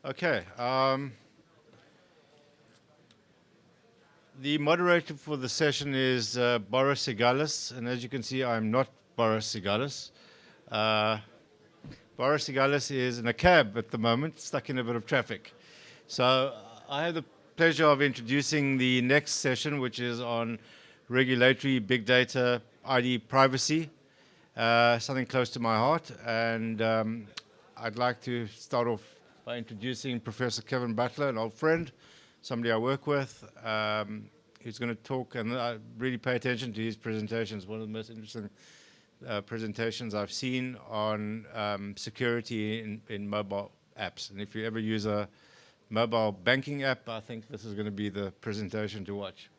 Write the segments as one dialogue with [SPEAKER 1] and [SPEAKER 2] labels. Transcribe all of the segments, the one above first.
[SPEAKER 1] Okay. The moderator for the session is Boris Segalis, and as you can see, I'm not Boris Segalis. Boris Segalis is in a cab at the moment, stuck in a bit of traffic. So I have the pleasure of introducing the next session, which is on regulatory big data ID privacy, something close to my heart. And I'd like to start off by introducing Professor Kevin Butler, an old friend, somebody I work with, who's going to talk, and I really pay attention to his presentations. One of the most interesting presentations I've seen on security in mobile apps. And if you ever use a mobile banking app, I think this is going to be the presentation to watch.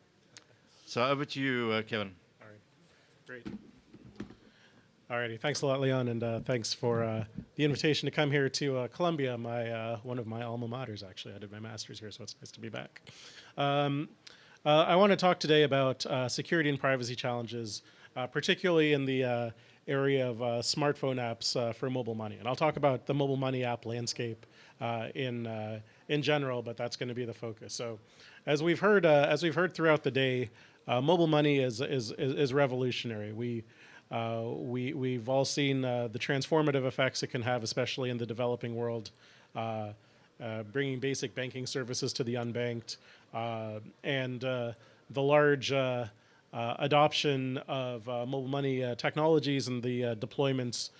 [SPEAKER 1] So over to you, Kevin.
[SPEAKER 2] All right, great. All righty, thanks a lot, Leon, and thanks for the invitation to come here to Columbia, one of my alma maters, actually. I did my master's here, so it's nice to be back. I want to talk today about security and privacy challenges, particularly in the area of smartphone apps for mobile money. And I'll talk about the mobile money app landscape in general, but that's going to be the focus. So, as we've heard throughout the day, mobile money is revolutionary. We've all seen the transformative effects it can have, especially in the developing world, bringing basic banking services to the unbanked, and the large adoption of mobile money technologies and the deployments,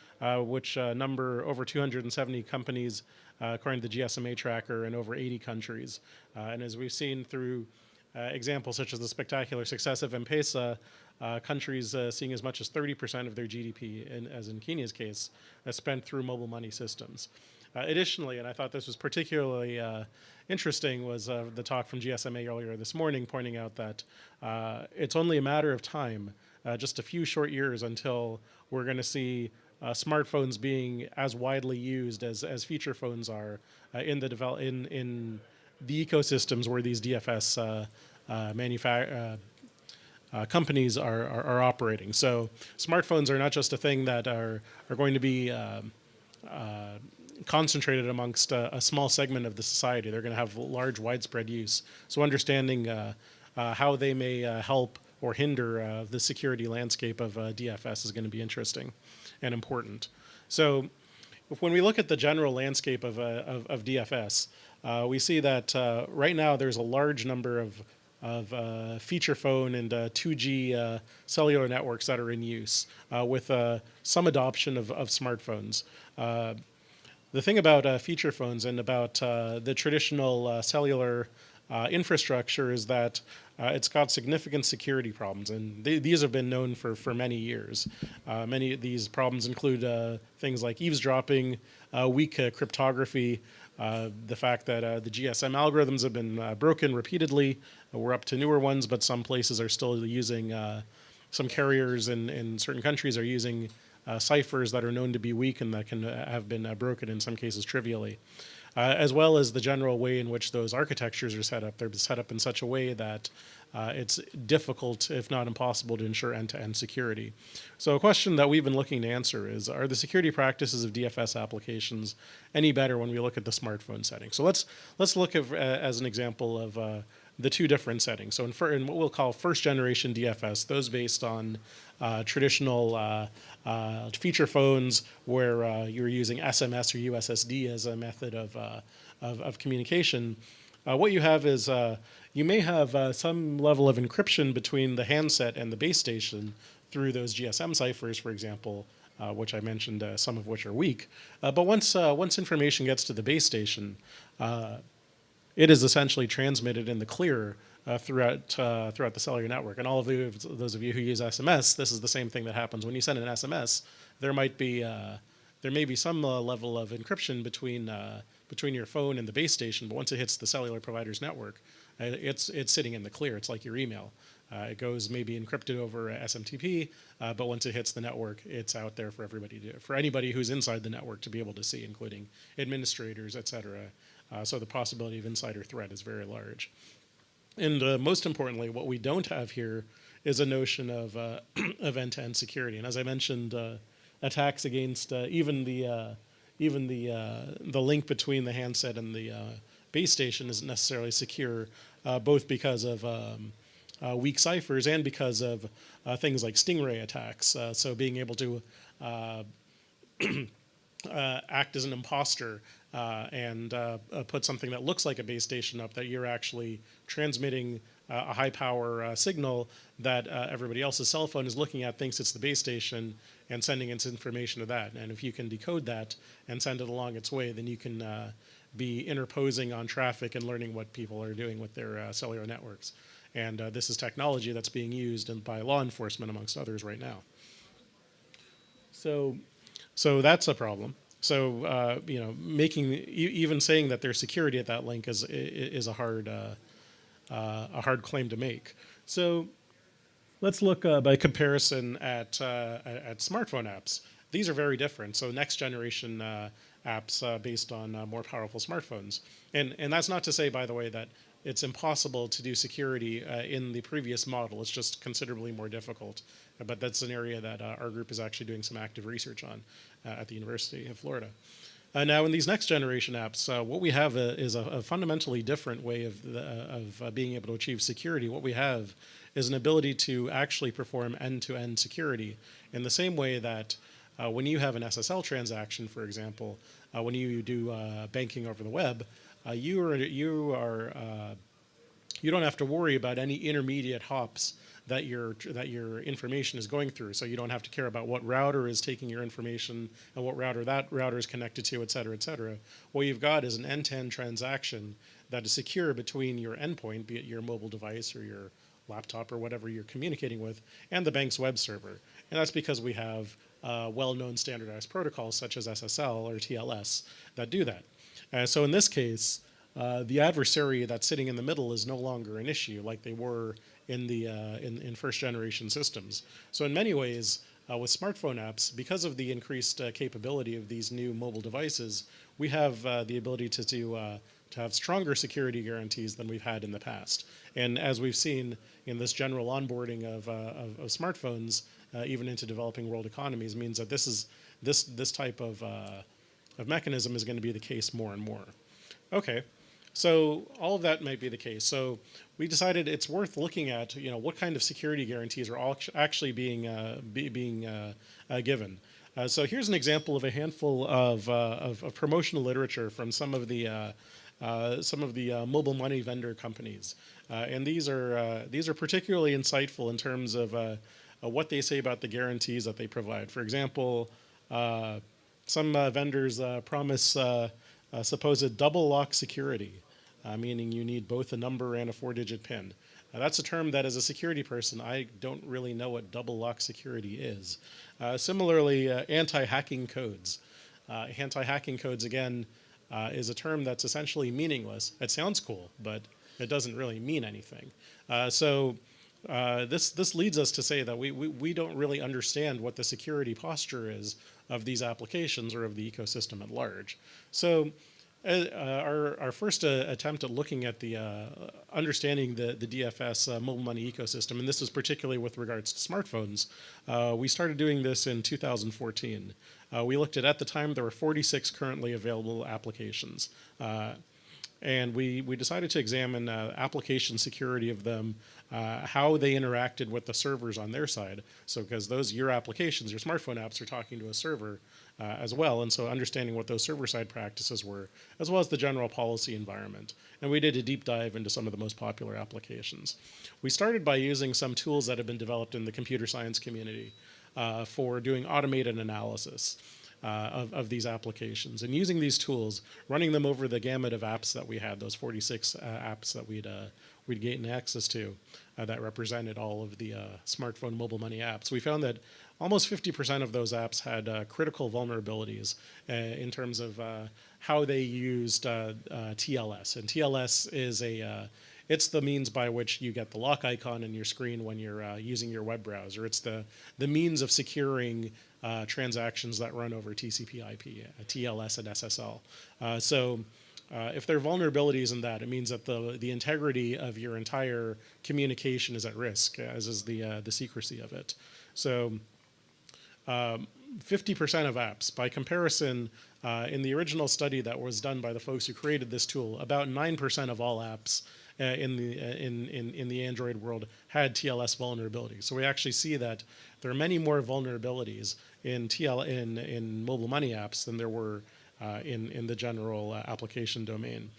[SPEAKER 2] which number over 270 companies, according to the GSMA tracker, in over 80 countries. And as we've seen through examples such as the spectacular success of M-Pesa, countries seeing as much as 30% of their GDP, as in Kenya's case, spent through mobile money systems. Additionally, and I thought this was particularly interesting, was the talk from GSMA earlier this morning pointing out that it's only a matter of time, just a few short years, until we're going to see smartphones being as widely used as feature phones are in the ecosystems where these DFS companies are operating. So smartphones are not just a thing that are going to be concentrated amongst a small segment of the society. They're going to have large, widespread use. So understanding how they may help or hinder the security landscape of DFS is going to be interesting and important. So when we look at the general landscape of DFS, we see that right now there's a large number of feature phone and 2G cellular networks that are in use, with some adoption of smartphones. The thing about feature phones and about the traditional cellular infrastructure is that it's got significant security problems, and these have been known for many years. Many of these problems include things like eavesdropping, weak cryptography, the fact that the GSM algorithms have been broken repeatedly. We're up to newer ones, but some places are still using, some carriers in certain countries are using ciphers that are known to be weak and that can have been broken in some cases trivially. As well as the general way in which those architectures are set up. They're set up in such a way that it's difficult, if not impossible, to ensure end-to-end security. So a question that we've been looking to answer is, are the security practices of DFS applications any better when we look at the smartphone setting? So let's look at, as an example of the two different settings. So in what we'll call first-generation DFS, those based on traditional feature phones where you're using SMS or USSD as a method of communication, what you have is you may have some level of encryption between the handset and the base station through those GSM ciphers, for example, which I mentioned, some of which are weak. But once information gets to the base station, it is essentially transmitted in the clear throughout the cellular network. And all of those of you who use SMS, this is the same thing that happens when you send an SMS. There may be some level of encryption between your phone and the base station, but once it hits the cellular provider's network, it's sitting in the clear. It's like your email. It goes maybe encrypted over SMTP, but once it hits the network, it's out there for anybody who's inside the network to be able to see, including administrators, et cetera. So the possibility of insider threat is very large. And most importantly, what we don't have here is a notion of end-to-end security. And as I mentioned, attacks against even the even the link between the handset and the base station isn't necessarily secure, both because of weak ciphers and because of things like stingray attacks. So being able to act as an imposter and put something that looks like a base station up that you're actually transmitting a high power signal that everybody else's cell phone is looking at, thinks it's the base station, and sending its information to that. And if you can decode that and send it along its way, then you can be interposing on traffic and learning what people are doing with their cellular networks. And this is technology that's being used by law enforcement, amongst others, right now. So that's a problem. So even saying that there's security at that link is a hard claim to make. So let's look by comparison at smartphone apps. These are very different. So next generation apps based on more powerful smartphones. And that's not to say, by the way, that it's impossible to do security in the previous model. It's just considerably more difficult. But that's an area that our group is actually doing some active research on at the University of Florida. Now, in these next generation apps, what we have is a fundamentally different way of being able to achieve security. What we have is an ability to actually perform end-to-end security in the same way that when you have an SSL transaction, for example, when you do banking over the web, you don't have to worry about any intermediate hops that your information is going through. So you don't have to care about what router is taking your information and what router that router is connected to, et cetera, et cetera. What you've got is an end-to-end transaction that is secure between your endpoint, be it your mobile device or your laptop or whatever you're communicating with, and the bank's web server. And that's because we have well-known standardized protocols such as SSL or TLS that do that. So in this case, the adversary that's sitting in the middle is no longer an issue like they were in first generation systems. So in many ways, with smartphone apps, because of the increased capability of these new mobile devices, we have the ability to have stronger security guarantees than we've had in the past. And as we've seen in this general onboarding of smartphones, even into developing world economies, means that this type of mechanism is going to be the case more and more. Okay. So all of that might be the case. So we decided it's worth looking at, what kind of security guarantees are actually being given. So here's an example of a handful of promotional literature from some of the mobile money vendor companies, and these are particularly insightful in terms of what they say about the guarantees that they provide. For example, some vendors promise supposed double lock security. Meaning you need both a number and a 4-digit PIN. That's a term that, as a security person, I don't really know what double lock security is. Similarly, anti-hacking codes. Anti-hacking codes, again, is a term that's essentially meaningless. It sounds cool, but it doesn't really mean anything. So this leads us to say that we don't really understand what the security posture is of these applications or of the ecosystem at large. So our first attempt at looking at the understanding the DFS mobile money ecosystem, and this is particularly with regards to smartphones, we started doing this in 2014. We looked at the time, there were 46 currently available applications. And we decided to examine application security of them, how they interacted with the servers on their side. So because your applications, your smartphone apps, are talking to a server as well. And so understanding what those server-side practices were, as well as the general policy environment. And we did a deep dive into some of the most popular applications. We started by using some tools that have been developed in the computer science community for doing automated analysis of these applications, and using these tools, running them over the gamut of apps that we had, those 46 apps that we'd gained access to that represented all of the smartphone mobile money apps. We found that almost 50% of those apps had critical vulnerabilities in terms of how they used TLS. And TLS is it's the means by which you get the lock icon in your screen when you're using your web browser. It's the means of securing transactions that run over TCP/IP, TLS and SSL. So if there are vulnerabilities in that, it means that the integrity of your entire communication is at risk, as is the secrecy of it. So 50% of apps. By comparison, In the original study that was done by the folks who created this tool, about 9% of all apps in the Android world had TLS vulnerabilities. So we actually see that there are many more vulnerabilities in mobile money apps than there were in the general application domain.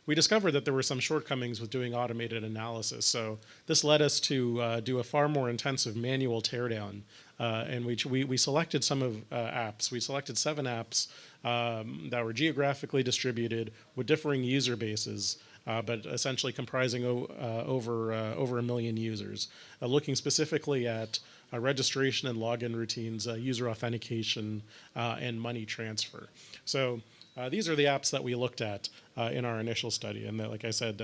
[SPEAKER 2] We discovered that there were some shortcomings with doing automated analysis. So this led us to do a far more intensive manual teardown. And we selected some of apps. We selected 7 apps that were geographically distributed with differing user bases, but essentially comprising over 1 million users, looking specifically at registration and login routines, user authentication, and money transfer. So these are the apps that we looked at in our initial study. And like I said,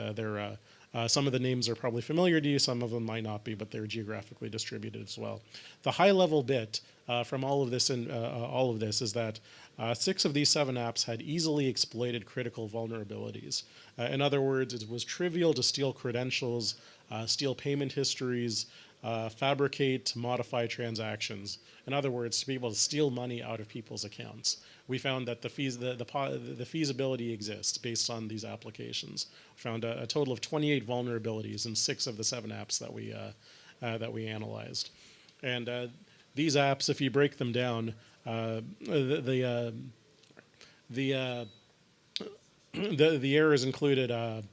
[SPEAKER 2] some of the names are probably familiar to you, some of them might not be, but they're geographically distributed as well. The high-level bit from all of this is that 6 of these 7 apps had easily exploited critical vulnerabilities. In other words, it was trivial to steal credentials, steal payment histories, fabricate, modify transactions. In other words, to be able to steal money out of people's accounts. We found that the feasibility exists based on these applications. We found a total of 28 vulnerabilities in 6 of the 7 apps that we analyzed. And these apps, if you break them down, the errors included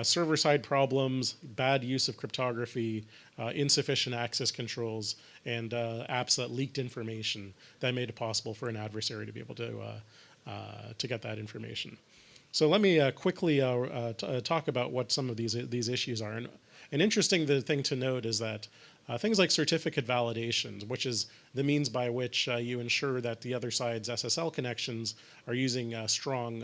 [SPEAKER 2] server-side problems, bad use of cryptography, insufficient access controls, and apps that leaked information that made it possible for an adversary to be able to get that information. So let me quickly talk about what some of these issues are. And an interesting thing to note is that things like certificate validations, which is the means by which you ensure that the other side's SSL connections are using strong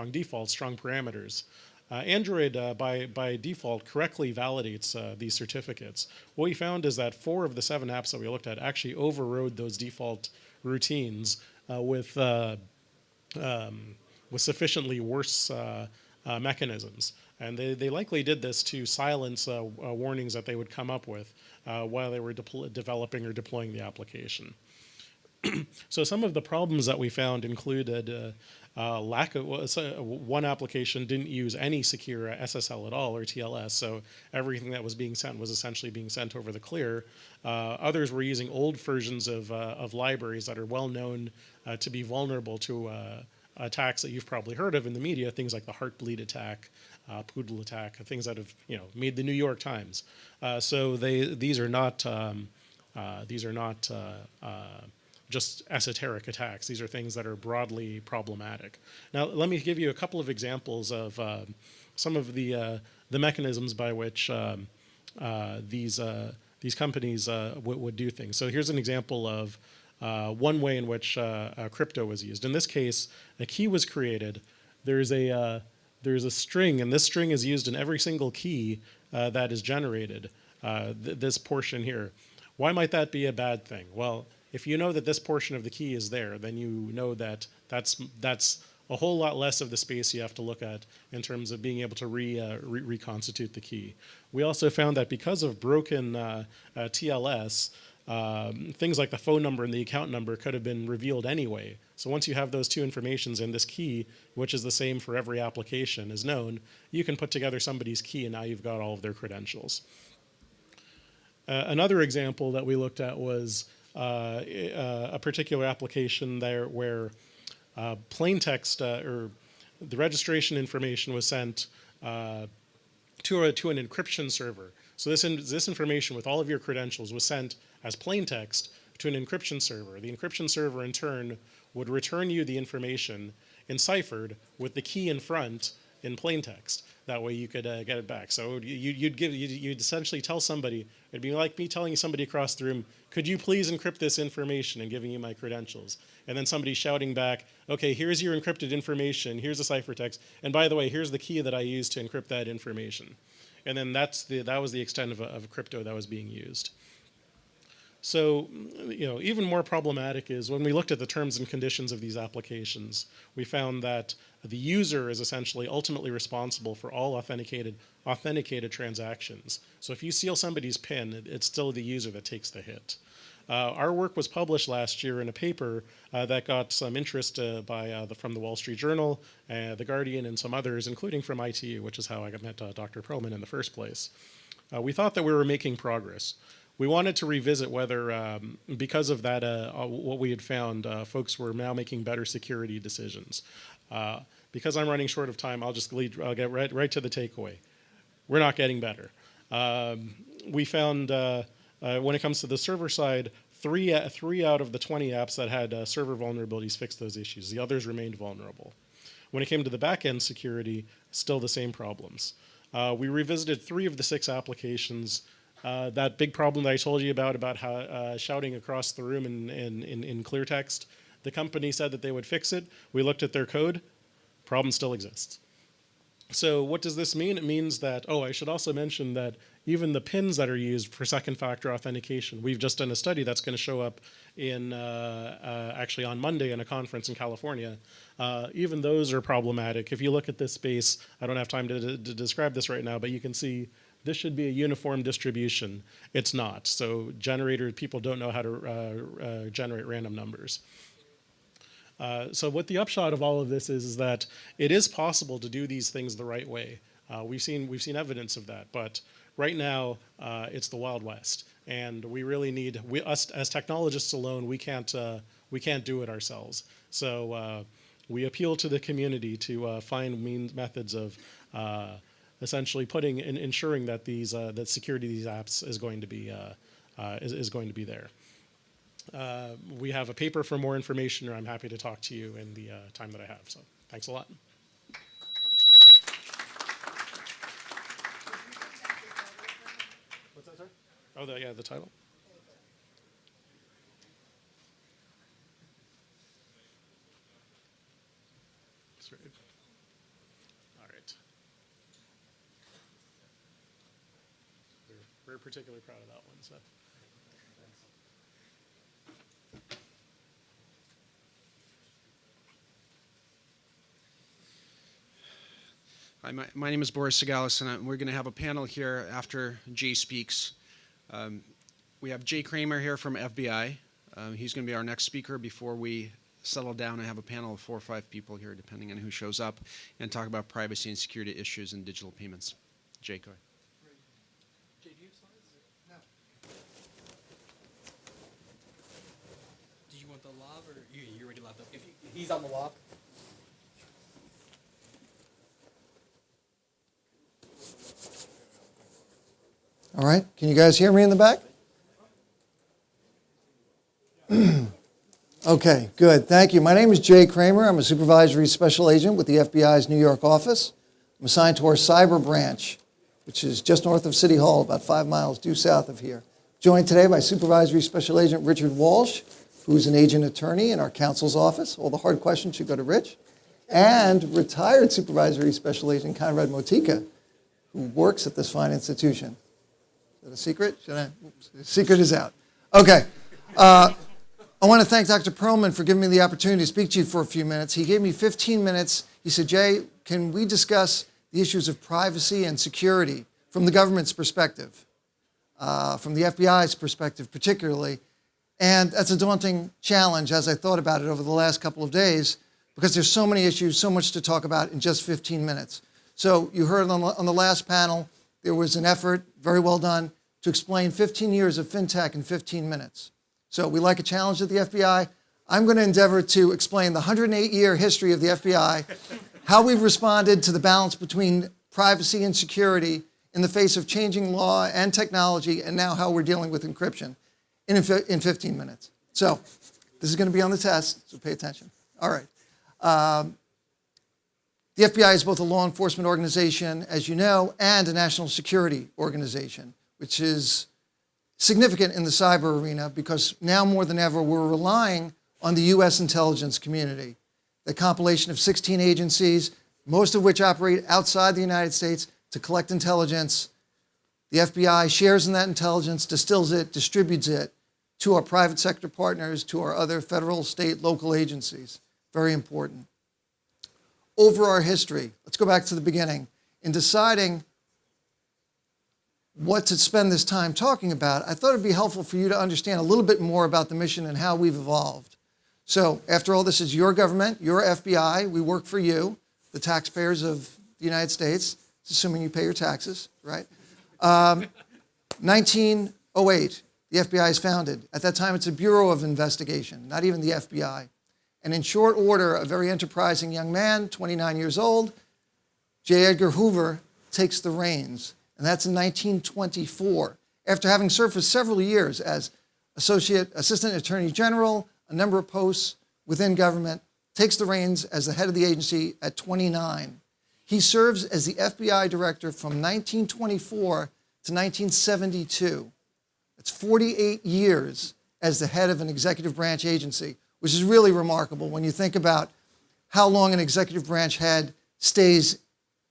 [SPEAKER 2] defaults, strong parameters. Android, by default, correctly validates these certificates. What we found is that 4 of the 7 apps that we looked at actually overrode those default routines with sufficiently worse mechanisms. And they likely did this to silence warnings that they would come up with while they were developing or deploying the application. So some of the problems that we found included lack of one application didn't use any secure SSL at all or TLS, so everything that was being sent was essentially being sent over the clear. Others were using old versions of libraries that are well known to be vulnerable to attacks that you've probably heard of in the media, things like the Heartbleed attack, Poodle attack, things that have made the New York Times. So these are not just esoteric attacks. These are things that are broadly problematic. Now, let me give you a couple of examples of some of the mechanisms by which these companies would do things. So here's an example of one way in which crypto was used. In this case, a key was created. There's a string, and this string is used in every single key that is generated. This portion here. Why might that be a bad thing? Well, if you know that this portion of the key is there, then you know that that's a whole lot less of the space you have to look at in terms of being able to reconstitute the key. We also found that because of broken TLS, things like the phone number and the account number could have been revealed anyway. So once you have those 2 informations and this key, which is the same for every application, is known, you can put together somebody's key and now you've got all of their credentials. Another example that we looked at was a particular application there where plain text or the registration information was sent to an encryption server. So this information with all of your credentials was sent as plain text to an encryption server. The encryption server in turn would return you the information enciphered with the key in front in plain text. That way you could get it back. So you'd essentially tell somebody, it'd be like me telling somebody across the room, could you please encrypt this information and giving you my credentials? And then somebody shouting back, okay, here's your encrypted information, here's the ciphertext, and by the way, here's the key that I used to encrypt that information. And then that was the extent of crypto that was being used. So, even more problematic is when we looked at the terms and conditions of these applications, we found that the user is essentially ultimately responsible for all authenticated transactions. So if you steal somebody's PIN, it's still the user that takes the hit. Our work was published last year in a paper that got some interest from the Wall Street Journal, The Guardian, and some others, including from ITU, which is how I met Dr. Perlman in the first place. We thought that we were making progress. We wanted to revisit whether, because of that, what we had found, folks were now making better security decisions. Because I'm running short of time, I'll get right to the takeaway. We're not getting better. We found, when it comes to the server side, three out of the 20 apps that had server vulnerabilities fixed those issues. The others remained vulnerable. When it came to the back-end security, still the same problems. We revisited 3 of the 6 applications. That big problem that I told you about how, shouting across the room in clear text, the company said that they would fix it. We looked at their code. Problem still exists. So what does this mean? It means that, I should also mention that even the pins that are used for second factor authentication, we've just done a study that's going to show up in actually on Monday in a conference in California. Even those are problematic. If you look at this space, I don't have time to describe this right now, but you can see this should be a uniform distribution. It's not. So people don't know how to generate random numbers. So what the upshot of all of this is that it is possible to do these things the right way. We've seen evidence of that, but right now it's the Wild West, and we really need us as technologists alone. We can't do it ourselves. So we appeal to the community to find methods of essentially ensuring that that security of these apps is going to be there. We have a paper for more information, or I'm happy to talk to you in the time that I have. So thanks a lot. What's that, sir? Oh, the title. That's right. All right. We're particularly proud of that one. So.
[SPEAKER 3] Hi, my name is Boris Segalis, and we're going to have a panel here after Jay speaks. We have Jay Kramer here from FBI. He's going to be our next speaker before we settle down and have a panel of 4 or 5 people here, depending on who shows up, and talk about privacy and security issues in digital payments. Jay, go ahead.
[SPEAKER 4] Jay, do you have slides? No. Do you want the lav, or you already logged up? He's on the lav.
[SPEAKER 5] All right, can you guys hear me in the back? Okay, good, thank you. My name is Jay Kramer. I'm a supervisory special agent with the FBI's New York office. I'm assigned to our cyber branch, which is just north of City Hall, about 5 miles due south of here. Joined today by supervisory special agent Richard Walsh, who's an agent attorney in our counsel's office. All the hard questions should go to Rich. And retired supervisory special agent Conrad Motika, who works at this fine institution. Is that a secret? The secret is out. Okay. I want to thank Dr. Perlman for giving me the opportunity to speak to you for a few minutes. He gave me 15 minutes. He said, Jay, can we discuss the issues of privacy and security from the government's perspective, from the FBI's perspective particularly? And that's a daunting challenge as I thought about it over the last couple of days, because there's so many issues, so much to talk about in just 15 minutes. So you heard on the last panel, there was an effort, very well done, to explain 15 years of fintech in 15 minutes. So we like a challenge at the FBI. I'm going to endeavor to explain the 108-year history of the FBI, how we've responded to the balance between privacy and security in the face of changing law and technology, and now how we're dealing with encryption in 15 minutes. So this is going to be on the test, so pay attention. All right. The FBI is both a law enforcement organization, as you know, and a national security organization, which is significant in the cyber arena because now more than ever we're relying on the U.S. intelligence community, the compilation of 16 agencies, most of which operate outside the United States, to collect intelligence. The FBI shares in that intelligence, distills it, distributes it to our private sector partners, to our other federal, state, local agencies. Very important. Over our history, let's go back to the beginning. In deciding what to spend this time talking about, I thought it'd be helpful for you to understand a little bit more about the mission and how we've evolved. So after all, this is your government, your FBI. We work for you, the taxpayers of the United States, assuming you pay your taxes, right? 1908, the FBI is founded. At that time, it's a Bureau of Investigation, not even the FBI. And in short order, a very enterprising young man, 29 years old, J. Edgar Hoover, takes the reins. And that's in 1924. After having served for several years as Assistant Attorney General, a number of posts within government, takes the reins as the head of the agency at 29. He serves as the FBI director from 1924 to 1972. That's 48 years as the head of an executive branch agency, which is really remarkable when you think about how long an executive branch head stays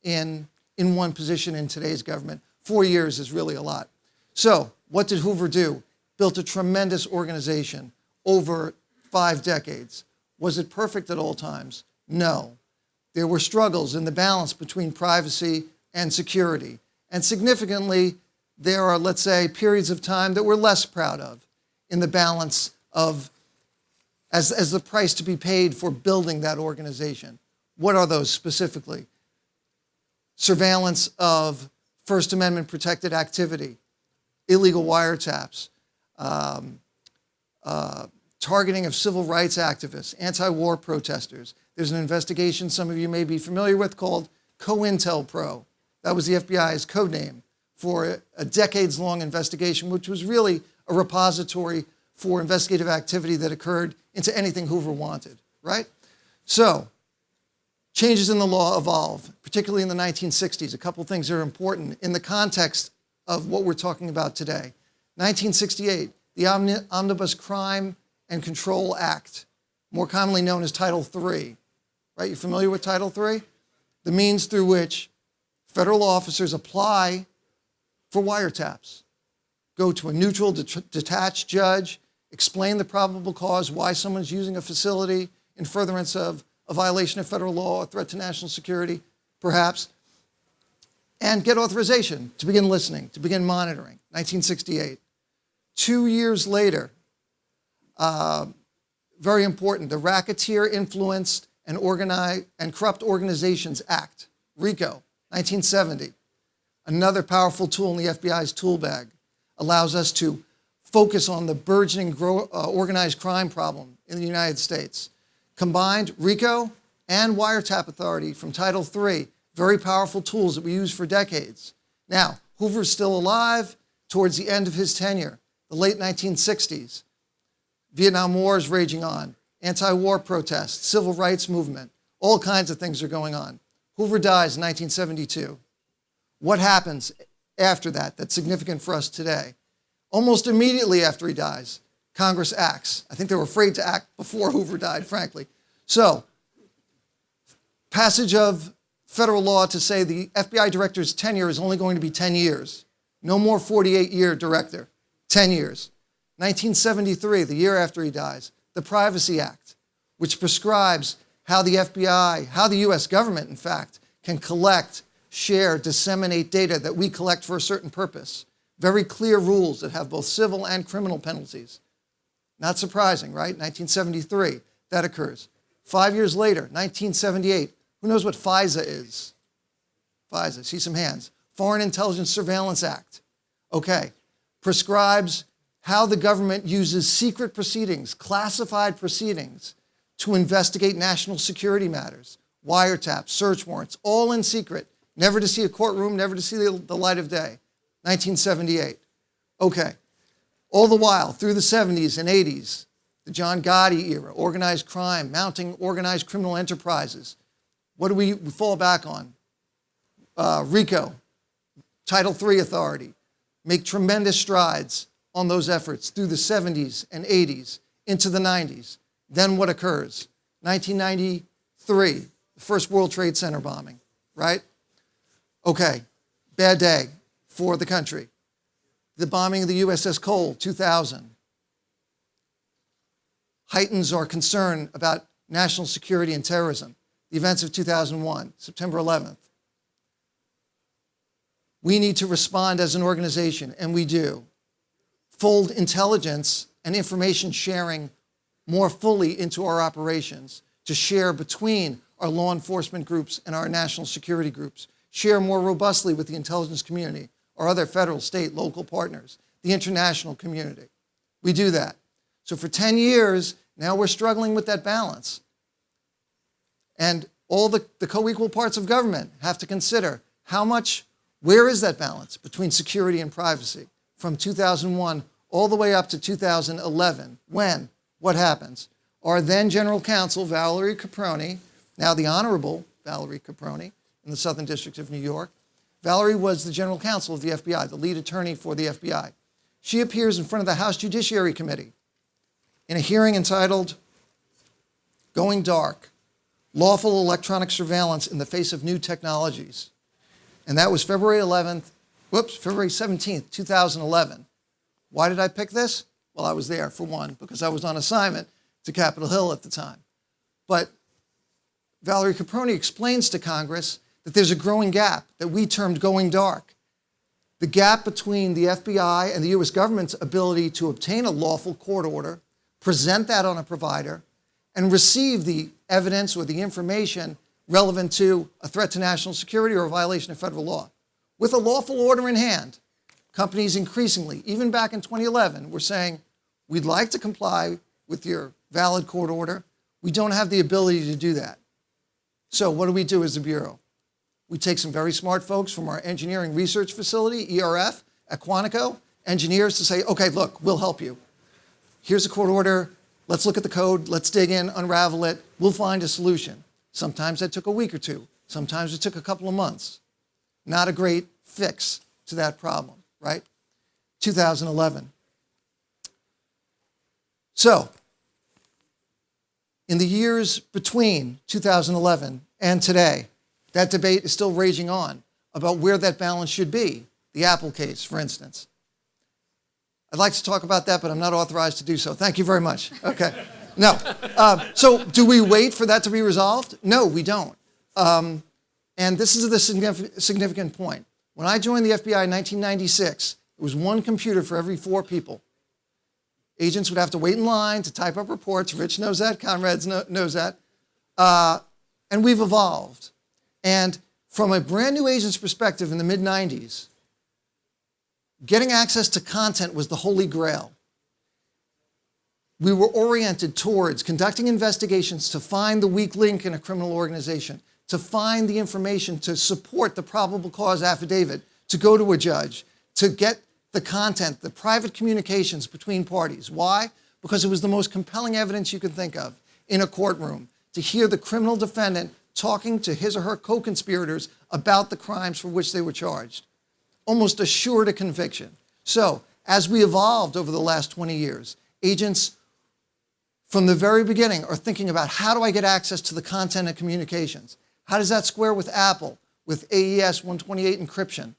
[SPEAKER 5] in one position in today's government. 4 years is really a lot. So what did Hoover do? Built a tremendous organization over 5 decades. Was it perfect at all times? No. There were struggles in the balance between privacy and security. And significantly, there are, let's say, periods of time that we're less proud of in the balance of as the price to be paid for building that organization. What are those specifically? Surveillance of First Amendment protected activity, illegal wiretaps, targeting of civil rights activists, anti-war protesters. There's an investigation some of you may be familiar with called COINTELPRO. That was the FBI's code name for a decades-long investigation, which was really a repository for investigative activity that occurred into anything Hoover wanted, right? So, changes in the law evolve, particularly in the 1960s. A couple things are important in the context of what we're talking about today. 1968, the Omnibus Crime and Control Act, more commonly known as Title III. Right? You familiar with Title III? The means through which federal officers apply for wiretaps. Go to a neutral, detached judge, explain the probable cause, why someone's using a facility in furtherance of a violation of federal law, a threat to national security, perhaps, and get authorization to begin listening, to begin monitoring, 1968. 2 years later, very important, the Racketeer Influenced and Corrupt Organizations Act, RICO, 1970. Another powerful tool in the FBI's tool bag, allows us to focus on the burgeoning organized crime problem in the United States. Combined RICO and wiretap authority from Title III, very powerful tools that we used for decades. Now, Hoover's still alive towards the end of his tenure, the late 1960s. Vietnam War is raging on, anti-war protests, civil rights movement, all kinds of things are going on. Hoover dies in 1972. What happens after that that's significant for us today? Almost immediately after he dies, Congress acts. I think they were afraid to act before Hoover died, frankly. So, passage of federal law to say the FBI director's tenure is only going to be 10 years. No more 48-year director, 10 years. 1973, the year after he dies, the Privacy Act, which prescribes how the FBI, how the US government, in fact, can collect, share, disseminate data that we collect for a certain purpose. Very clear rules that have both civil and criminal penalties. Not surprising, right? 1973, that occurs. 5 years later, 1978, who knows what FISA is? FISA, see some hands. Foreign Intelligence Surveillance Act. Okay, prescribes how the government uses secret proceedings, classified proceedings, to investigate national security matters. Wiretaps, search warrants, all in secret, never to see a courtroom, never to see the light of day. 1978. Okay. All the while, through the 70s and 80s, the John Gotti era, organized crime, mounting organized criminal enterprises. What do we fall back on? RICO, Title III authority, make tremendous strides on those efforts through the 70s and 80s into the 90s. Then what occurs? 1993, the first World Trade Center bombing, right? Okay, bad day for the country. The bombing of the USS Cole, 2000. Heightens our concern about national security and terrorism. The events of 2001, September 11th. we need to respond as an organization, and we do. Fold intelligence and information sharing more fully into our operations, to share between our law enforcement groups and our national security groups, share more robustly with the intelligence community, our other federal, state, local partners, the international community. We do that. So for 10 years, now we're struggling with that balance. And all the co-equal parts of government have to consider where is that balance between security and privacy from 2001 all the way up to 2011? What happens? Our then General Counsel, Valerie Caproni, now the Honorable Valerie Caproni in the Southern District of New York. Valerie was the General Counsel of the FBI, the lead attorney for the FBI. She appears in front of the House Judiciary Committee in a hearing entitled Going Dark, Lawful Electronic Surveillance in the Face of New Technologies. And that was February 17th, 2011. Why did I pick this? Well, I was there, for one, because I was on assignment to Capitol Hill at the time. But Valerie Caproni explains to Congress that there's a growing gap that we termed going dark. The gap between the FBI and the US government's ability to obtain a lawful court order, present that on a provider, and receive the evidence or the information relevant to a threat to national security or a violation of federal law. With a lawful order in hand, companies increasingly, even back in 2011, were saying, we'd like to comply with your valid court order. We don't have the ability to do that. So what do we do as the Bureau? We take some very smart folks from our engineering research facility, ERF, at Quantico, engineers to say, okay, look, we'll help you. Here's a court order. Let's look at the code. Let's dig in, unravel it. We'll find a solution. Sometimes that took a week or two. Sometimes it took a couple of months. Not a great fix to that problem, right? 2011. So, in the years between 2011 and today, that debate is still raging on about where that balance should be. The Apple case, for instance. I'd like to talk about that, but I'm not authorized to do so. Thank you very much. Okay. No. So do we wait for that to be resolved? No, we don't. And this is the significant point. When I joined the FBI in 1996, it was one computer for every 4 people. Agents would have to wait in line to type up reports. Rich knows that. Comrades knows that. And we've evolved. And from a brand new agent's perspective in the mid-90s, getting access to content was the holy grail. We were oriented towards conducting investigations to find the weak link in a criminal organization, to find the information to support the probable cause affidavit, to go to a judge, to get the content, the private communications between parties. Why? Because it was the most compelling evidence you could think of in a courtroom, to hear the criminal defendant talking to his or her co-conspirators about the crimes for which they were charged. Almost assured a conviction. So, as we evolved over the last 20 years, agents from the very beginning are thinking about, how do I get access to the content and communications? How does that square with Apple, with AES 128 encryption?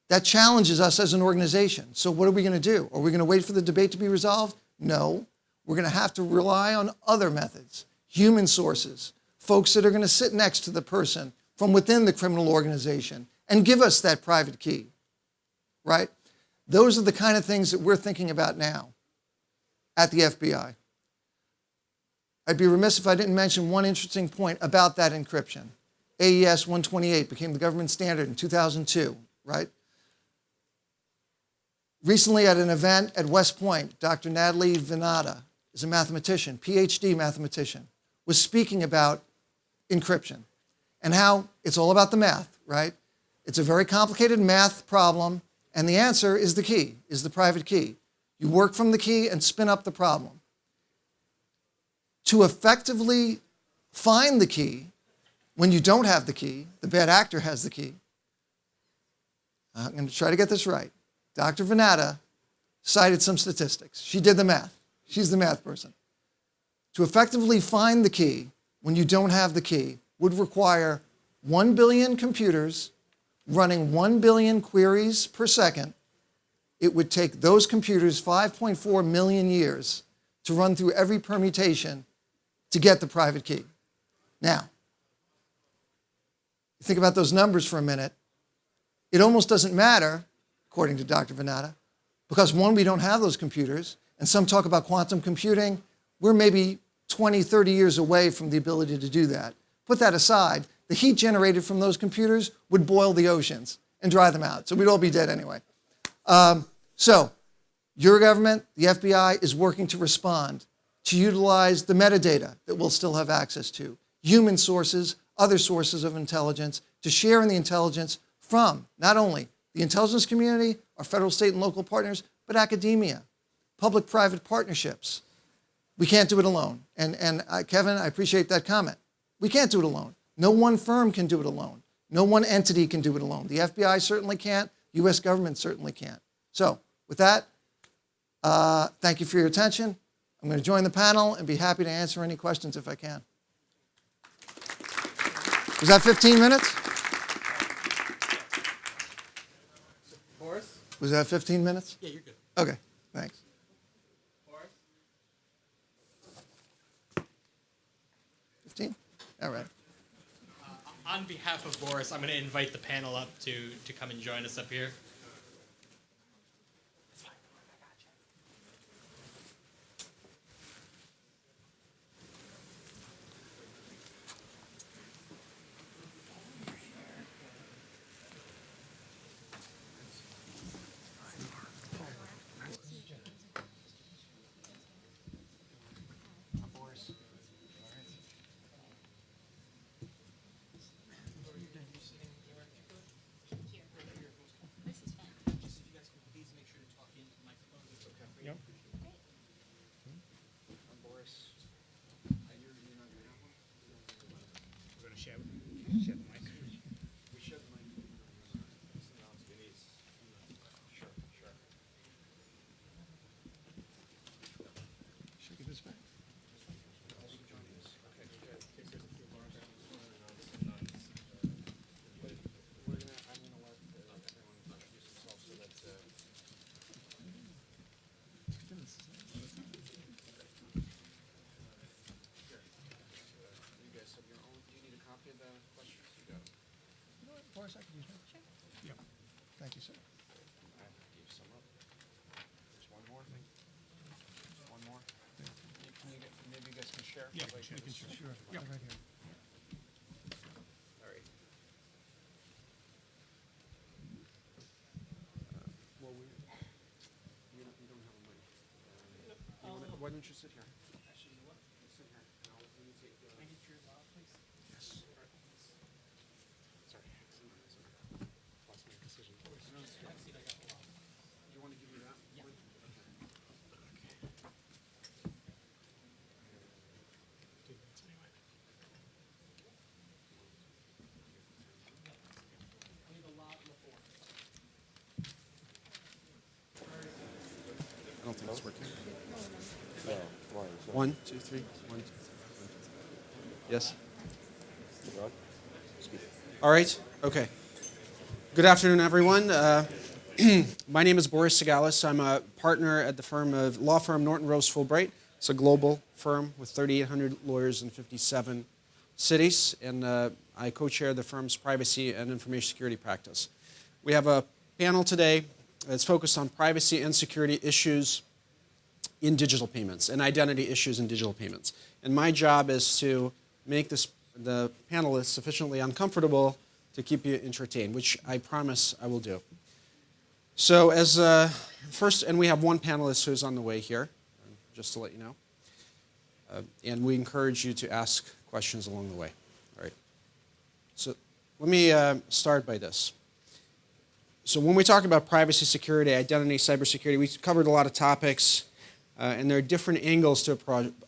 [SPEAKER 5] That challenges us as an organization. So what are we going to do? Are we going to wait for the debate to be resolved? No. We're going to have to rely on other methods, human sources, folks that are going to sit next to the person from within the criminal organization and give us that private key, right? Those are the kind of things that we're thinking about now at the FBI. I'd be remiss if I didn't mention one interesting point about that encryption. AES 128 became the government standard in 2002, right? Recently at an event at West Point, Dr. Natalie Venata is a mathematician, PhD mathematician, was speaking about encryption and how it's all about the math, right? It's a very complicated math problem, and the answer is the key, is the private key. You work from the key and spin up the problem. To effectively find the key, when you don't have the key, the bad actor has the key. I'm going to try to get this right. Dr. Venata cited some statistics. She did the math. She's the math person. To effectively find the key when you don't have the key would require 1 billion computers running 1 billion queries per second. It would take those computers 5.4 million years to run through every permutation to get the private key. Now, think about those numbers for a minute. It almost doesn't matter, according to Dr. Venata, because one, we don't have those computers, and some talk about quantum computing. We're maybe 20, 30 years away from the ability to do that. Put that aside, the heat generated from those computers would boil the oceans and dry them out, so we'd all be dead anyway. So your government, the FBI, is working to respond, to utilize the metadata that we'll still have access to, human sources, other sources of intelligence, to share in the intelligence from not only the intelligence community, our federal, state, and local partners, but academia, public-private partnerships. We can't do it alone. And Kevin, I appreciate that comment. We can't do it alone. No one firm can do it alone. No one entity can do it alone. The FBI certainly can't. U.S. government certainly can't. So with that, thank you for your attention. I'm going to join the panel and be happy to answer any questions if I can. Was that 15 minutes?
[SPEAKER 4] Boris?
[SPEAKER 5] Was that 15 minutes?
[SPEAKER 4] Yeah, you're good.
[SPEAKER 5] Okay, thanks.
[SPEAKER 4] Boris?
[SPEAKER 5] 15? All right.
[SPEAKER 4] On behalf of Boris, I'm going to invite the panel up to come and join us up here.
[SPEAKER 5] Boris, I can use mine. Sure. Yeah. Thank you, sir.
[SPEAKER 3] Just one more thing. One more. Maybe you guys can share.
[SPEAKER 5] Yeah, we can share. Sure. Yeah. Right here.
[SPEAKER 3] All right. Well, you don't have a mic. Why don't you sit here? Actually, you know what? Sit here. Let me take. Can I get your please? Yes. Sorry. Lost my decision. You want to give me that? Yeah. I don't think it's working. One, two, three. One, two, three. Yes? All right. Okay. Good afternoon, everyone. My name is Boris Segalis. I'm a partner at the law firm Norton Fulbright. It's a global firm with 3,800 lawyers in 57 cities, and I co-chair the firm's privacy and information security practice. We have a panel today that's focused on privacy and security issues in digital payments and identity issues in digital payments. And my job is to make the panelists sufficiently uncomfortable to keep you entertained, which I promise I will do. So as first, and we have one panelist who's on the way here, just to let you know. And we encourage you to ask questions along the way. All right. So let me start by this. So when we talk about privacy, security, identity, cybersecurity, we covered a lot of topics, and there are different angles to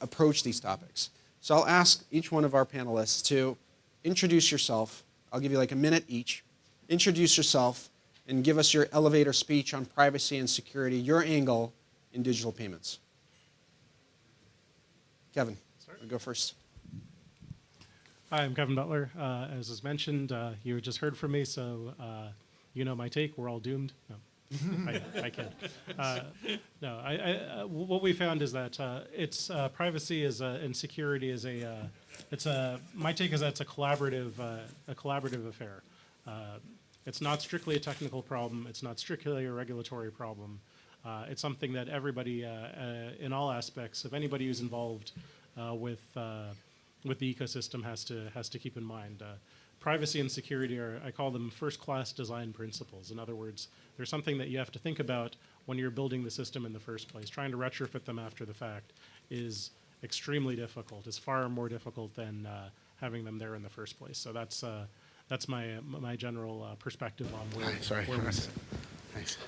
[SPEAKER 3] approach these topics. So I'll ask each one of our panelists to introduce yourself. I'll give you like a minute each. Introduce yourself and give us your elevator speech on privacy and security, your angle in digital payments. Kevin, I'll go first.
[SPEAKER 2] Hi, I'm Kevin Butler. As was mentioned, you just heard from me, so you know my take. We're all doomed. No, I kid. No, what we found is that it's privacy and security is my take is that it's a collaborative affair. It's not strictly a technical problem. It's not strictly a regulatory problem. It's something that everybody, in all aspects, if anybody who's involved with the ecosystem has to keep in mind. Privacy and security are, I call them first-class design principles. In other words, there's something that you have to think about when you're building the system in the first place. Trying to retrofit them after the fact is extremely difficult. It's far more difficult than having them there in the first place. So that's my general perspective on where we sit.
[SPEAKER 6] Thanks.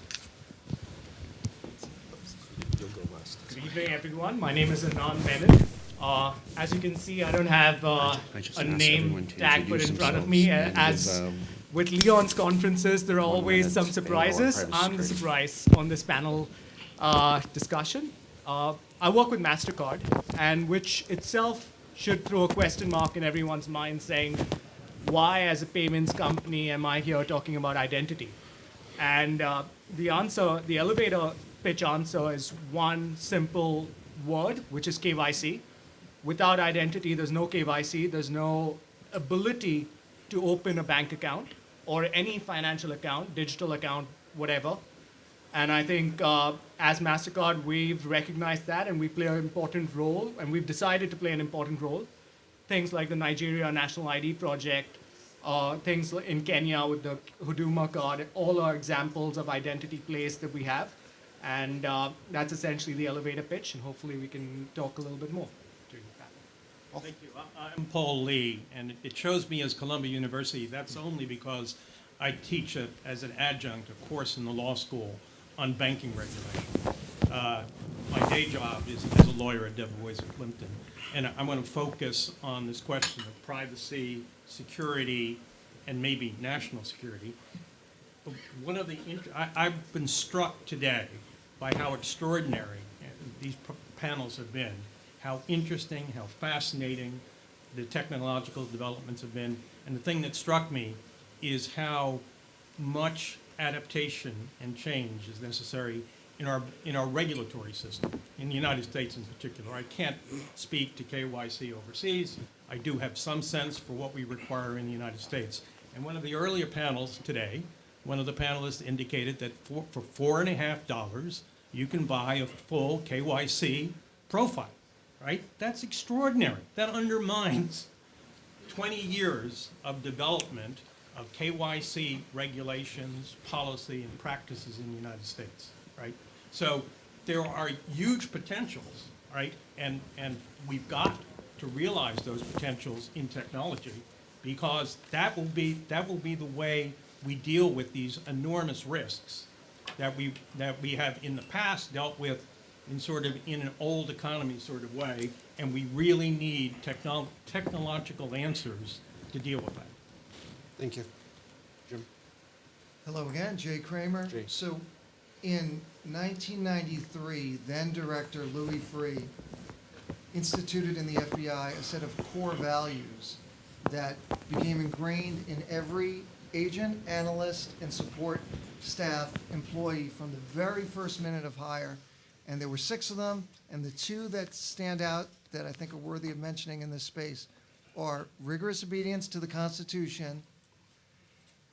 [SPEAKER 4] Good evening, everyone. My name is Anand Menon. As you can see, I don't have a name tag put in front of me. As with Leon's conferences, there are always some surprises. I'm the surprise on this panel discussion. I work with MasterCard, and which itself should throw a question mark in everyone's mind saying, why as a payments company am I here talking about identity? And the answer, the elevator pitch answer is one simple word, which is KYC. Without identity, there's no KYC, there's no ability to open a bank account or any financial account, digital account, whatever. And I think as MasterCard, we've recognized that and we play an important role, and we've decided to play an important role. Things like the Nigeria National ID project, things in Kenya with the Huduma card, all are examples of identity plays that we have. And that's essentially the elevator pitch, and hopefully we can talk a little bit more during the panel.
[SPEAKER 7] Thank you. I'm Paul Lee, and it shows me as Columbia University. That's only because I teach as an adjunct a course in the law school on banking regulation. My day job is as a lawyer at Devoise at Plimpton, and I'm going to focus on this question of privacy, security, and maybe national security. One of the I've been struck today by how extraordinary these panels have been, how interesting, how fascinating the technological developments have been. And the thing that struck me is how much adaptation and change is necessary in our regulatory system, in the United States in particular. I can't speak to KYC overseas. I do have some sense for what we require in the United States. And one of the earlier panels today, one of the panelists indicated that for $4.50, you can buy a full KYC profile, right? That's extraordinary. That undermines 20 years of development of KYC regulations, policy, and practices in the United States, right? So there are huge potentials, right? And we've got to realize those potentials in technology, because that will be the way we deal with these enormous risks that we have in the past dealt with in an old economy sort of way, and we really need technological answers to deal with that.
[SPEAKER 3] Thank you. Jim?
[SPEAKER 5] Hello again, Jay Kramer.
[SPEAKER 3] Jay.
[SPEAKER 5] So in 1993, then Director Louis Freeh instituted in the FBI a set of core values that became ingrained in every agent, analyst, and support staff employee from the very first minute of hire. And there were 6 of them, and the 2 that stand out that I think are worthy of mentioning in this space are rigorous obedience to the Constitution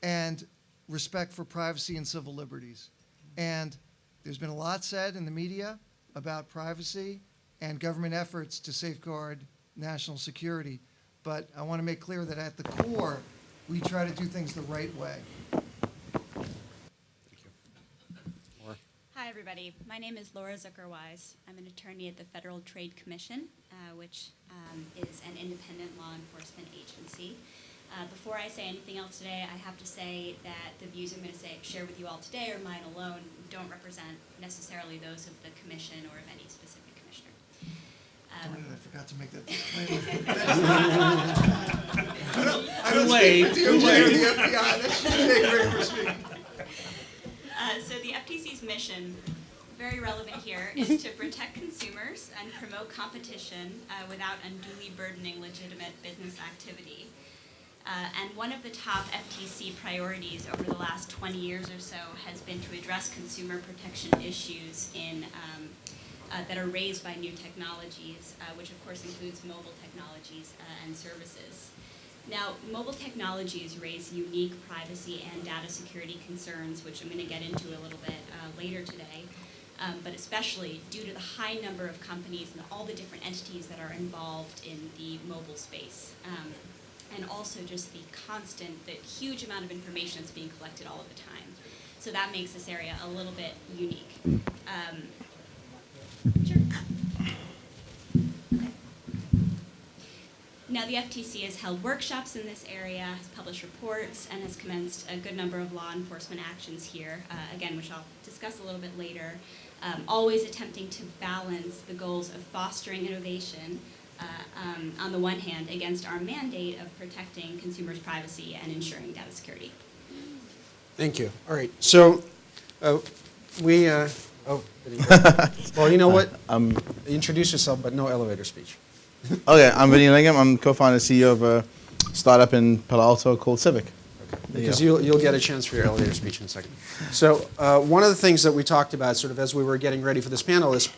[SPEAKER 5] and respect for privacy and civil liberties. And there's been a lot said in the media about privacy and government efforts to safeguard national security. But I want to make clear that at the core, we try to do things the right way.
[SPEAKER 8] Hi, everybody. My name is Laura Zuckerwise. I'm an attorney at the Federal Trade Commission, which is an independent law enforcement agency. Before I say anything else today, I have to say that the views I'm going to share with you all today are mine alone, don't represent necessarily those of the commission or of any specific commissioner.
[SPEAKER 5] Darn it, I forgot to make that disclaimer. I
[SPEAKER 7] Too
[SPEAKER 5] don't
[SPEAKER 7] late.
[SPEAKER 5] speak for DOJ or the FBI. That should be Kramer speaking.
[SPEAKER 8] So the FTC's mission, very relevant here, is to protect consumers and promote competition without unduly burdening legitimate business activity. And one of the top FTC priorities over the last 20 years or so has been to address consumer protection issues that are raised by new technologies, which of course includes mobile technologies and services. Now, mobile technologies raise unique privacy and data security concerns, which I'm going to get into a little bit later today, but especially due to the high number of companies and all the different entities that are involved in the mobile space. And also just the huge amount of information that's being collected all of the time. So that makes this area a little bit unique. Sure. Okay. Now, the FTC has held workshops in this area, has published reports, and has commenced a good number of law enforcement actions here, again, which I'll discuss a little bit later, always attempting to balance the goals of fostering innovation on the one hand against our mandate of protecting consumers' privacy and ensuring data security.
[SPEAKER 3] Thank you. All right. So well, you know what? Introduce yourself, but no elevator speech.
[SPEAKER 6] Okay, I'm Vinny Lingham. I'm co-founder and CEO of a startup in Palo Alto called Civic.
[SPEAKER 3] Because you'll get a chance for your elevator speech in a second. So one of the things that we talked about sort of as we were getting ready for this panel is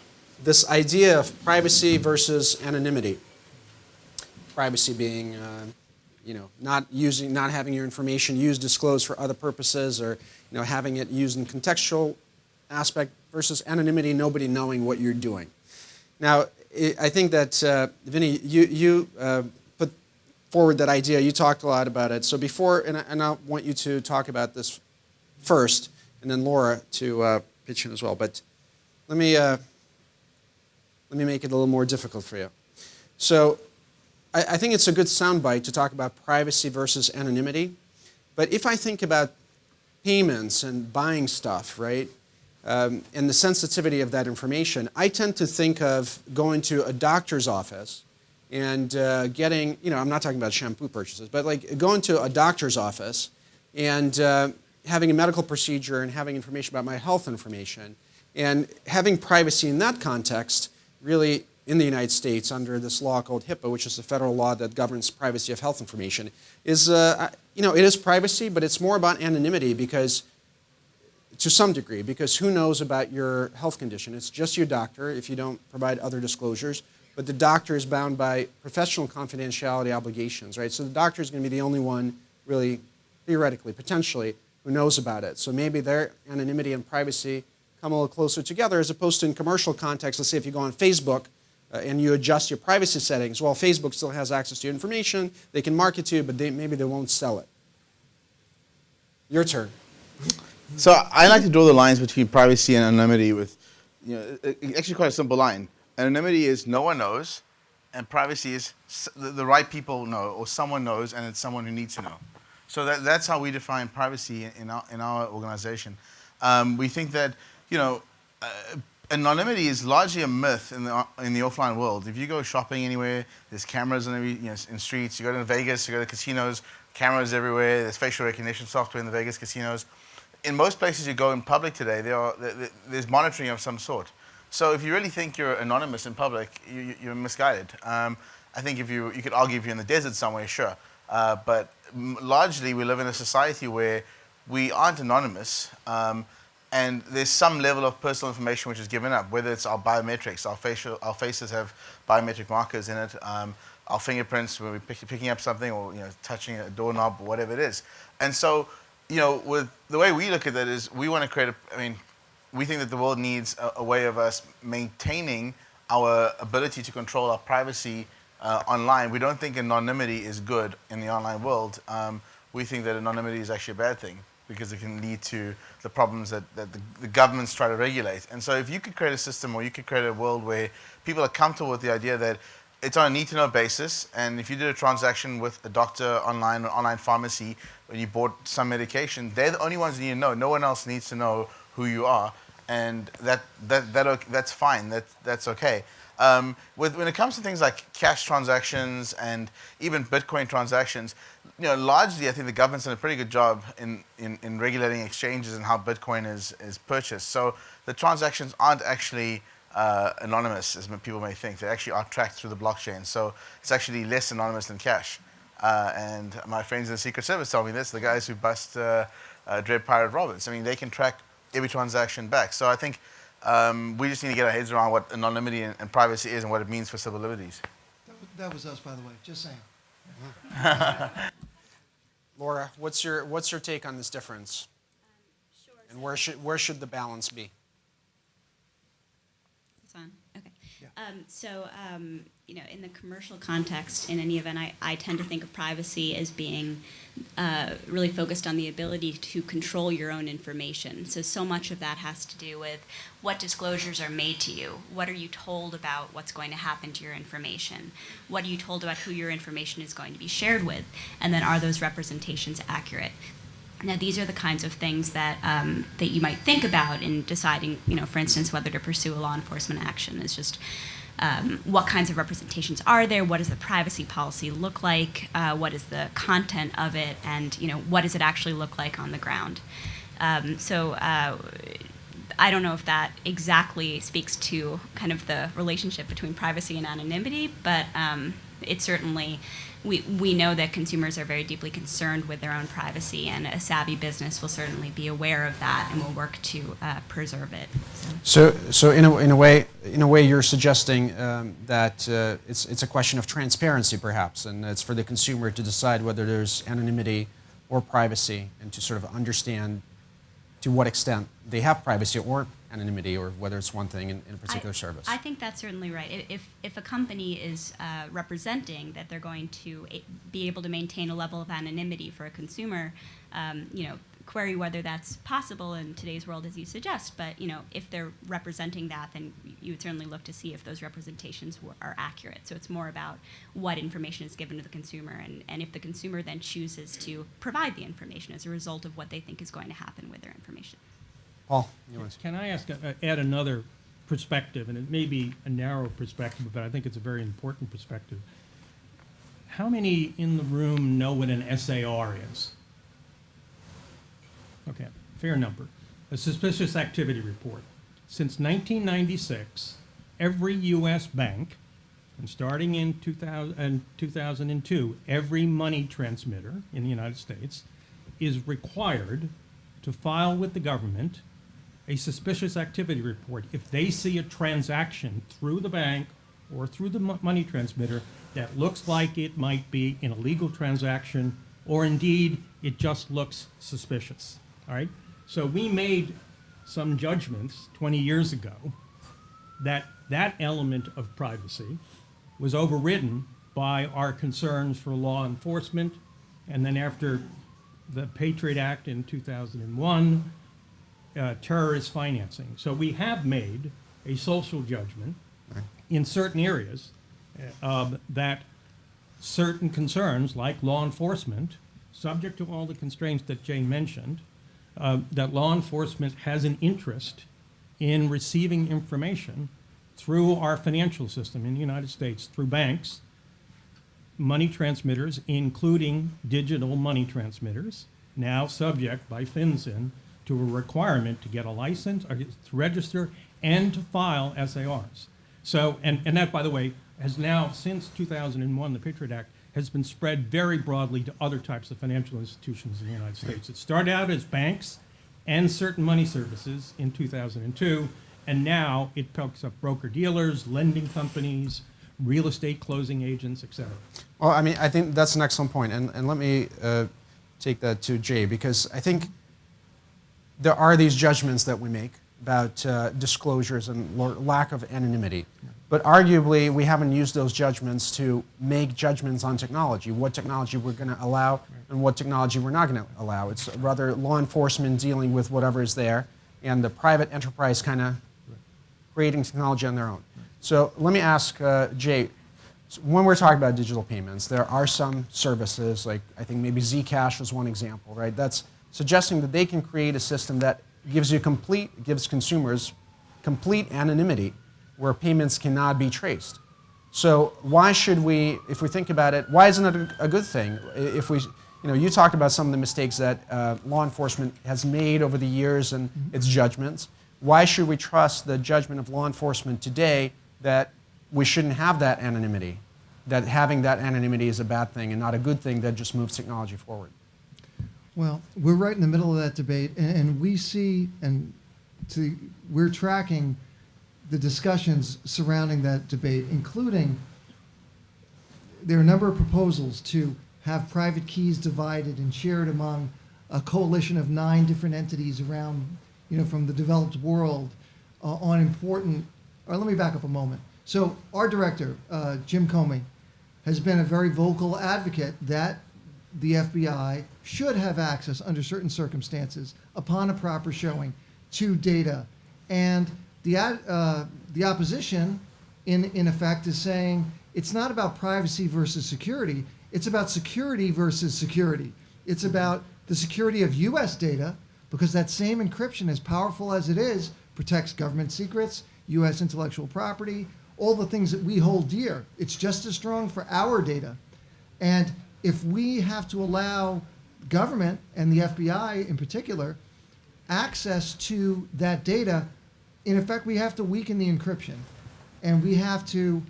[SPEAKER 3] this idea of privacy versus anonymity. Privacy being, not having your information used, disclosed for other purposes, or having it used in contextual aspect versus anonymity, nobody knowing what you're doing. Now, I think that Vinny, you put forward that idea. You talked a lot about it. So before, and I want you to talk about this first, and then Laura to pitch in as well. But let me make it a little more difficult for you. So I think it's a good soundbite to talk about privacy versus anonymity. But if I think about payments and buying stuff, right, and the sensitivity of that information, I tend to think of going to a doctor's office and getting, I'm not talking about shampoo purchases, but like going to a doctor's office and having a medical procedure and having information about my health information and having privacy in that context really in the United States under this law called HIPAA, which is the federal law that governs privacy of health information, is, it is privacy, but it's more about anonymity because, to some degree, because who knows about your health condition? It's just your doctor if you don't provide other disclosures, but the doctor is bound by professional confidentiality obligations, right? So the doctor is going to be the only one, really, theoretically, potentially, who knows about it. So maybe their anonymity and privacy come a little closer together as opposed to in commercial context. Let's say if you go on Facebook and you adjust your privacy settings, well, Facebook still has access to your information. They can market to you, but maybe they won't sell it. Your turn.
[SPEAKER 6] So I like to draw the lines between privacy and anonymity with, actually quite a simple line. Anonymity is no one knows, and privacy is the right people know, or someone knows, and it's someone who needs to know. So that's how we define privacy in our organization. We think that, anonymity is largely a myth in the offline world. If you go shopping anywhere, there's cameras in streets. You go to Vegas, you go to casinos, cameras everywhere. There's facial recognition software in the Vegas casinos. In most places you go in public today, there's monitoring of some sort. So if you really think you're anonymous in public, you're misguided. I think if you could argue if you're in the desert somewhere, sure. But largely we live in a society where we aren't anonymous. And there's some level of personal information which is given up, whether it's our biometrics, our faces have biometric markers in it, our fingerprints when we're picking up something or touching a doorknob or whatever it is. And so, with the way we look at that is we want to create we think that the world needs a way of us maintaining our ability to control our privacy online. We don't think anonymity is good in the online world. We think that anonymity is actually a bad thing, because it can lead to the problems that the governments try to regulate. And so if you could create a system or you could create a world where people are comfortable with the idea that it's on a need-to-know basis, and if you did a transaction with a doctor online or online pharmacy when you bought some medication, they're the only ones who need to know. No one else needs to know who you are, and that's fine. That's okay. When it comes to things like cash transactions and even Bitcoin transactions, largely I think the government's done a pretty good job in regulating exchanges and how Bitcoin is purchased. So the transactions aren't actually anonymous, as people may think. They actually are tracked through the blockchain. So it's actually less anonymous than cash. And my friends in the Secret Service tell me this, the guys who bust Dread Pirate Roberts. They can track every transaction back. So I think we just need to get our heads around what anonymity and privacy is and what it means for civil liberties.
[SPEAKER 5] That was us, by the way, just saying.
[SPEAKER 3] Laura, what's your take on this difference?
[SPEAKER 8] Sure.
[SPEAKER 3] And where should the balance be?
[SPEAKER 8] It's on. Okay. In the commercial context, in any event, I tend to think of privacy as being really focused on the ability to control your own information. So much of that has to do with what disclosures are made to you. What are you told about what's going to happen to your information? What are you told about who your information is going to be shared with? And then are those representations accurate? Now, these are the kinds of things that that you might think about in deciding, for instance, whether to pursue a law enforcement action. Is just what kinds of representations are there? What does the privacy policy look like? What is the content of it? And what does it actually look like on the ground? I don't know if that exactly speaks to kind of the relationship between privacy and anonymity, but it certainly. We know that consumers are very deeply concerned with their own privacy, and a savvy business will certainly be aware of that and will work to preserve it.
[SPEAKER 3] So in a way, you're suggesting that it's a question of transparency, perhaps, and it's for the consumer to decide whether there's anonymity or privacy, and to sort of understand to what extent they have privacy or anonymity, or whether it's one thing in a particular service.
[SPEAKER 8] I think that's certainly right. If a company is representing that they're going to be able to maintain a level of anonymity for a consumer, query whether that's possible in today's world, as you suggest. But if they're representing that, then you would certainly look to see if those representations are accurate. So it's more about what information is given to the consumer, and if the consumer then chooses to provide the information as a result of what they think is going to happen with their information.
[SPEAKER 3] Paul,
[SPEAKER 7] can I add another perspective, and it may be a narrow perspective, but I think it's a very important perspective. How many in the room know what an SAR is? Okay, fair number. A suspicious activity report. Since 1996, every U.S. bank, and starting in 2002, every money transmitter in the United States is required to file with the government a suspicious activity report if they see a transaction through the bank or through the money transmitter that looks like it might be an illegal transaction, or indeed it just looks suspicious. All right? So we made some judgments 20 years ago that that element of privacy was overridden by our concerns for law enforcement, and then after the Patriot Act in 2001, terrorist financing. So we have made a social judgment in certain areas that certain concerns, like law enforcement, subject to all the constraints that Jane mentioned, that law enforcement has an interest in receiving information through our financial system in the United States, through banks, money transmitters, including digital money transmitters, now subject by FinCEN to a requirement to get a license, or to register, and to file SARs. So, and that, by the way, has now, since 2001, the Patriot Act, has been spread very broadly to other types of financial institutions in the United States. It started out as banks and certain money services in 2002, and now it picks up broker-dealers, lending companies, real estate closing agents, et cetera.
[SPEAKER 3] Well, I mean, I think that's an excellent point, and let me take that to Jay, because I think there are these judgments that we make about disclosures and lack of anonymity. But arguably, we haven't used those judgments to make judgments on technology, what technology we're going to allow and what technology we're not going to allow. It's rather law enforcement dealing with whatever is there, and the private enterprise kind of creating technology on their own. So let me ask Jay, when we're talking about digital payments, there are some services, like I think maybe Zcash was one example, right? That's suggesting that they can create a system that gives consumers complete anonymity where payments cannot be traced. So why should we, if we think about it, why isn't it a good thing? If we, you talked about some of the mistakes that law enforcement has made over the years and its judgments. Why should we trust the judgment of law enforcement today that we shouldn't have that anonymity, that having that anonymity is a bad thing and not a good thing that just moves technology forward?
[SPEAKER 5] Well, we're right in the middle of that debate, and we see, we're tracking the discussions surrounding that debate, including there are a number of proposals to have private keys divided and shared among a coalition of 9 different entities around, from the developed world on important, or let me back up a moment. So our director, Jim Comey, has been a very vocal advocate that the FBI should have access under certain circumstances upon a proper showing to data. And the opposition, in effect, is saying it's not about privacy versus security. It's about security versus security. It's about the security of U.S. data, because that same encryption, as powerful as it is, protects government secrets, U.S. intellectual property, all the things that we hold dear. It's just as strong for our data. And if we have to allow government, and the FBI in particular, access to that data, in effect, we have to weaken the encryption. And we have to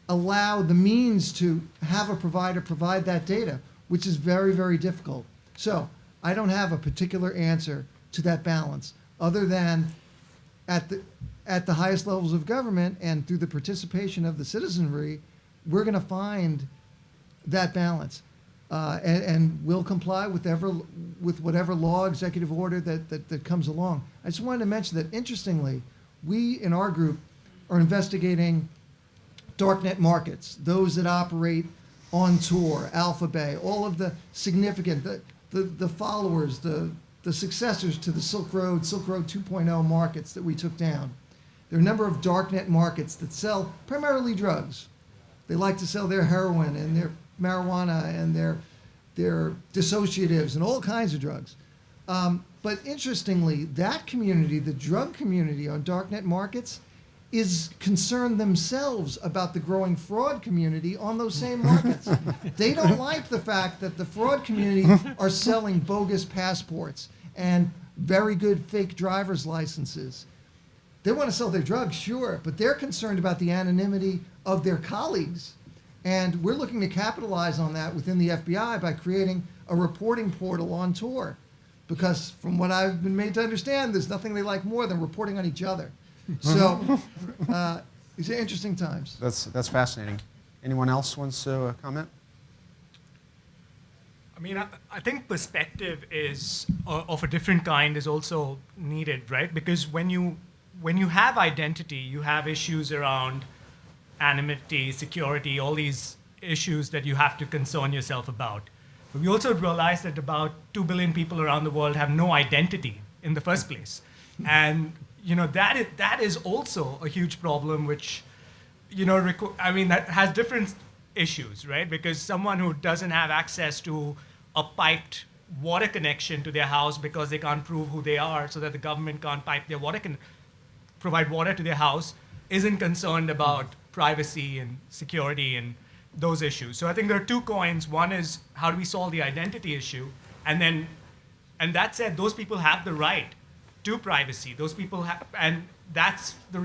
[SPEAKER 5] allow the means to have a provider provide that data, which is very, very difficult. So I don't have a particular answer to that balance, other than at the highest levels of government and through the participation of the citizenry, we're going to find that balance. And we'll comply with whatever law, executive order that comes along. I just wanted to mention that, interestingly, we in our group are investigating darknet markets, those that operate on Tor, Alpha Bay, all of the significant, the followers, the successors to the Silk Road 2.0 markets that we took down. There are a number of darknet markets that sell primarily drugs. They like to sell their heroin and their marijuana and their dissociatives and all kinds of drugs. But interestingly, that community, the drug community on darknet markets, is concerned themselves about the growing fraud community on those same markets. They don't like the fact that the fraud community are selling bogus passports and very good fake driver's licenses. They want to sell their drugs, sure, but they're concerned about the anonymity of their colleagues. And we're looking to capitalize on that within the FBI by creating a reporting portal on Tor. Because from what I've been made to understand, there's nothing they like more than reporting on each other. So these are interesting times.
[SPEAKER 3] That's fascinating. Anyone else wants to comment?
[SPEAKER 4] I mean, I think perspective is of a different kind is also needed, right? Because when you have identity, you have issues around anonymity, security, all these issues that you have to concern yourself about. But we also realize that about 2 billion people around the world have no identity in the first place. And that is also a huge problem, which, that has different issues, right? Because someone who doesn't have access to a piped water connection to their house because they can't prove who they are, so that the government can't pipe their water, provide water to their house, isn't concerned about privacy and security and those issues. So I think there are two coins. One is, how do we solve the identity issue? And that said, those people have the right to privacy. Those people and that's the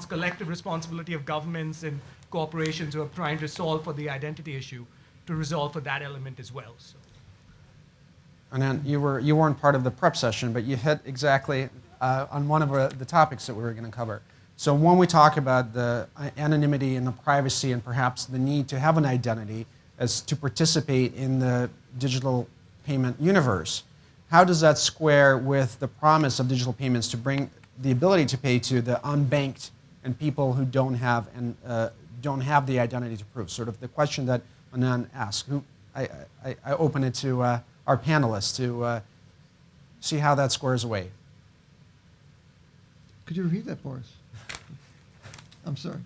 [SPEAKER 4] collective responsibility of governments and corporations who are trying to solve for the identity issue to resolve for that element as well. So.
[SPEAKER 3] Anand, you weren't part of the prep session, but you hit exactly on one of the topics that we were going to cover. So when we talk about the anonymity and the privacy and perhaps the need to have an identity as to participate in the digital payment universe, how does that square with the promise of digital payments to bring the ability to pay to the unbanked and people who don't have the identity to prove? Sort of the question that Anand asked. I open it to our panelists to see how that squares away.
[SPEAKER 5] Could you repeat that for us? I'm sorry.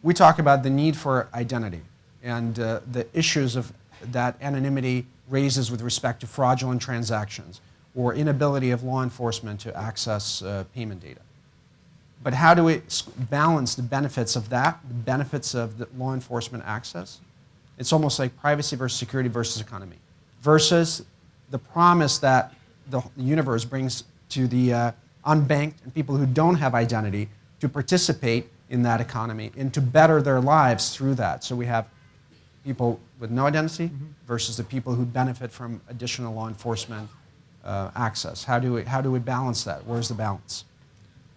[SPEAKER 3] We talk about the need for identity and the issues of that anonymity raises with respect to fraudulent transactions or inability of law enforcement to access payment data. But how do we balance the benefits of that, the benefits of the law enforcement access? It's almost like privacy versus security versus economy, versus the promise that the universe brings to the unbanked and people who don't have identity to participate in that economy and to better their lives through that. So we have people with no identity versus the people who benefit from additional law enforcement access. How do we balance that? Where's the balance?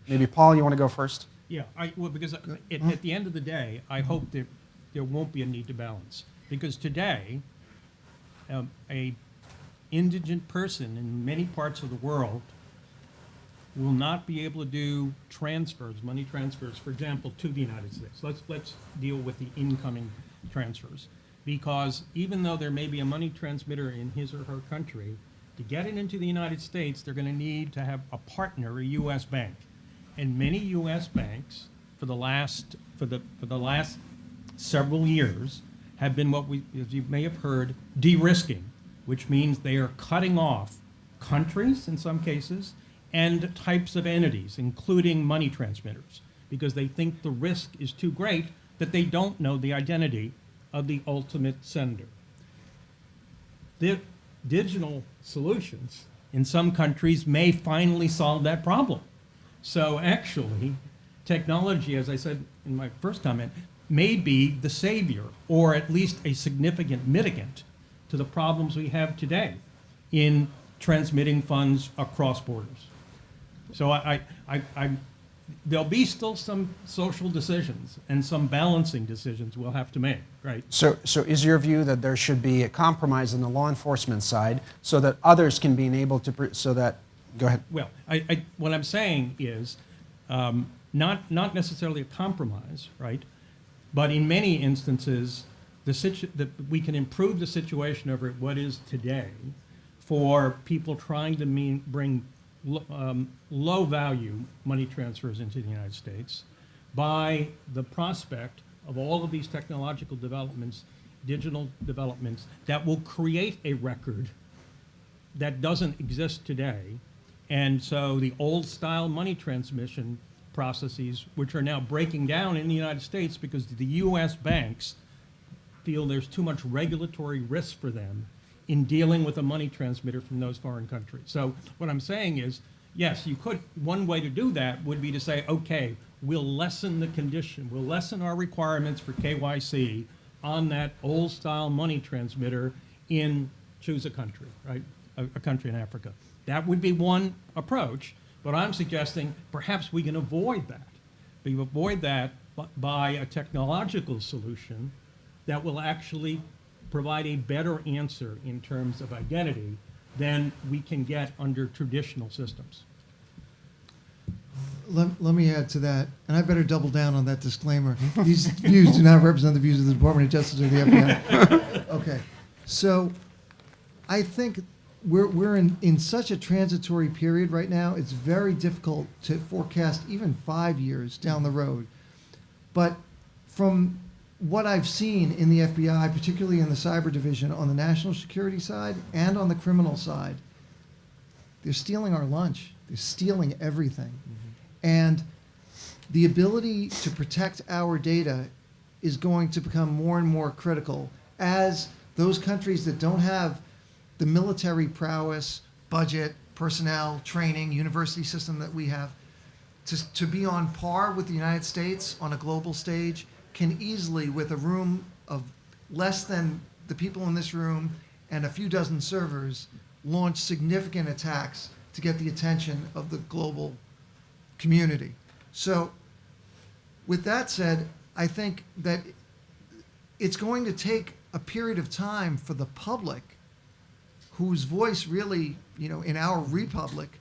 [SPEAKER 3] Maybe Paul, you want to go first?
[SPEAKER 7] Yeah, because at the end of the day, I hope that there won't be a need to balance. Because today, a indigent person in many parts of the world will not be able to do transfers, money transfers, for example, to the United States. Let's deal with the incoming transfers. Because even though there may be a money transmitter in his or her country, to get it into the United States, they're going to need to have a partner, a U.S. bank. And many U.S. banks, for the last several years, have been what we, as you may have heard, de-risking, which means they are cutting off countries in some cases and types of entities, including money transmitters, because they think the risk is too great that they don't know the identity of the ultimate sender. The digital solutions in some countries may finally solve that problem. So actually, technology, as I said in my first comment, may be the savior, or at least a significant mitigant to the problems we have today in transmitting funds across borders. So there'll be still some social decisions and some balancing decisions we'll have to make, right?
[SPEAKER 3] So is your view that there should be a compromise on the law enforcement side so that others can be able to, go ahead.
[SPEAKER 7] Well, what I'm saying is not necessarily a compromise, right? But in many instances, we can improve the situation over what is today for people trying to bring low-value money transfers into the United States by the prospect of all of these technological developments, digital developments, that will create a record that doesn't exist today. And so the old-style money transmission processes, which are now breaking down in the United States because the U.S. banks feel there's too much regulatory risk for them in dealing with a money transmitter from those foreign countries. So what I'm saying is, yes, you could, one way to do that would be to say, okay, we'll lessen the condition, we'll lessen our requirements for KYC on that old-style money transmitter in, choose a country, right? A country in Africa. That would be one approach, but I'm suggesting perhaps we can avoid that. We avoid that by a technological solution that will actually provide a better answer in terms of identity than we can get under traditional systems.
[SPEAKER 5] Let me add to that, and I better double down on that disclaimer. These views do not represent the views of the Department of Justice or the FBI. Okay, so I think we're in such a transitory period right now, it's very difficult to forecast even 5 years down the road. But from what I've seen in the FBI, particularly in the cyber division, on the national security side and on the criminal side, they're stealing our lunch. They're stealing everything. And the ability to protect our data is going to become more and more critical as those countries that don't have the military prowess, budget, personnel, training, university system that we have, to be on par with the United States on a global stage, can easily, with a room of less than the people in this room and a few dozen servers, launch significant attacks to get the attention of the global community. So with that said, I think that it's going to take a period of time for the public, whose voice really, in our republic,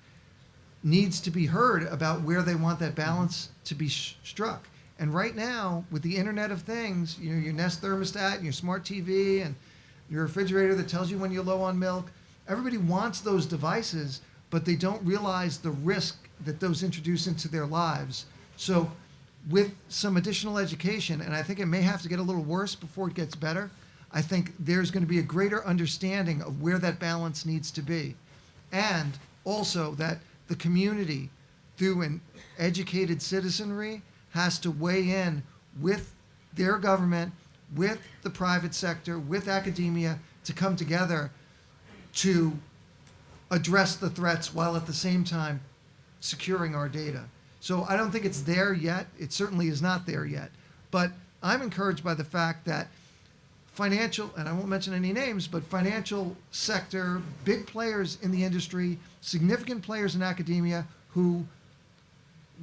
[SPEAKER 5] needs to be heard about where they want that balance to be struck. And right now, with the Internet of Things, your Nest thermostat and your smart TV and your refrigerator that tells you when you're low on milk, everybody wants those devices, but they don't realize the risk that those introduce into their lives. So with some additional education, and I think it may have to get a little worse before it gets better, I think there's going to be a greater understanding of where that balance needs to be. And also that the community, through an educated citizenry, has to weigh in with their government, with the private sector, with academia, to come together to address the threats while at the same time securing our data. So I don't think it's there yet. It certainly is not there yet. But I'm encouraged by the fact that financial, and I won't mention any names, but financial sector, big players in the industry, significant players in academia who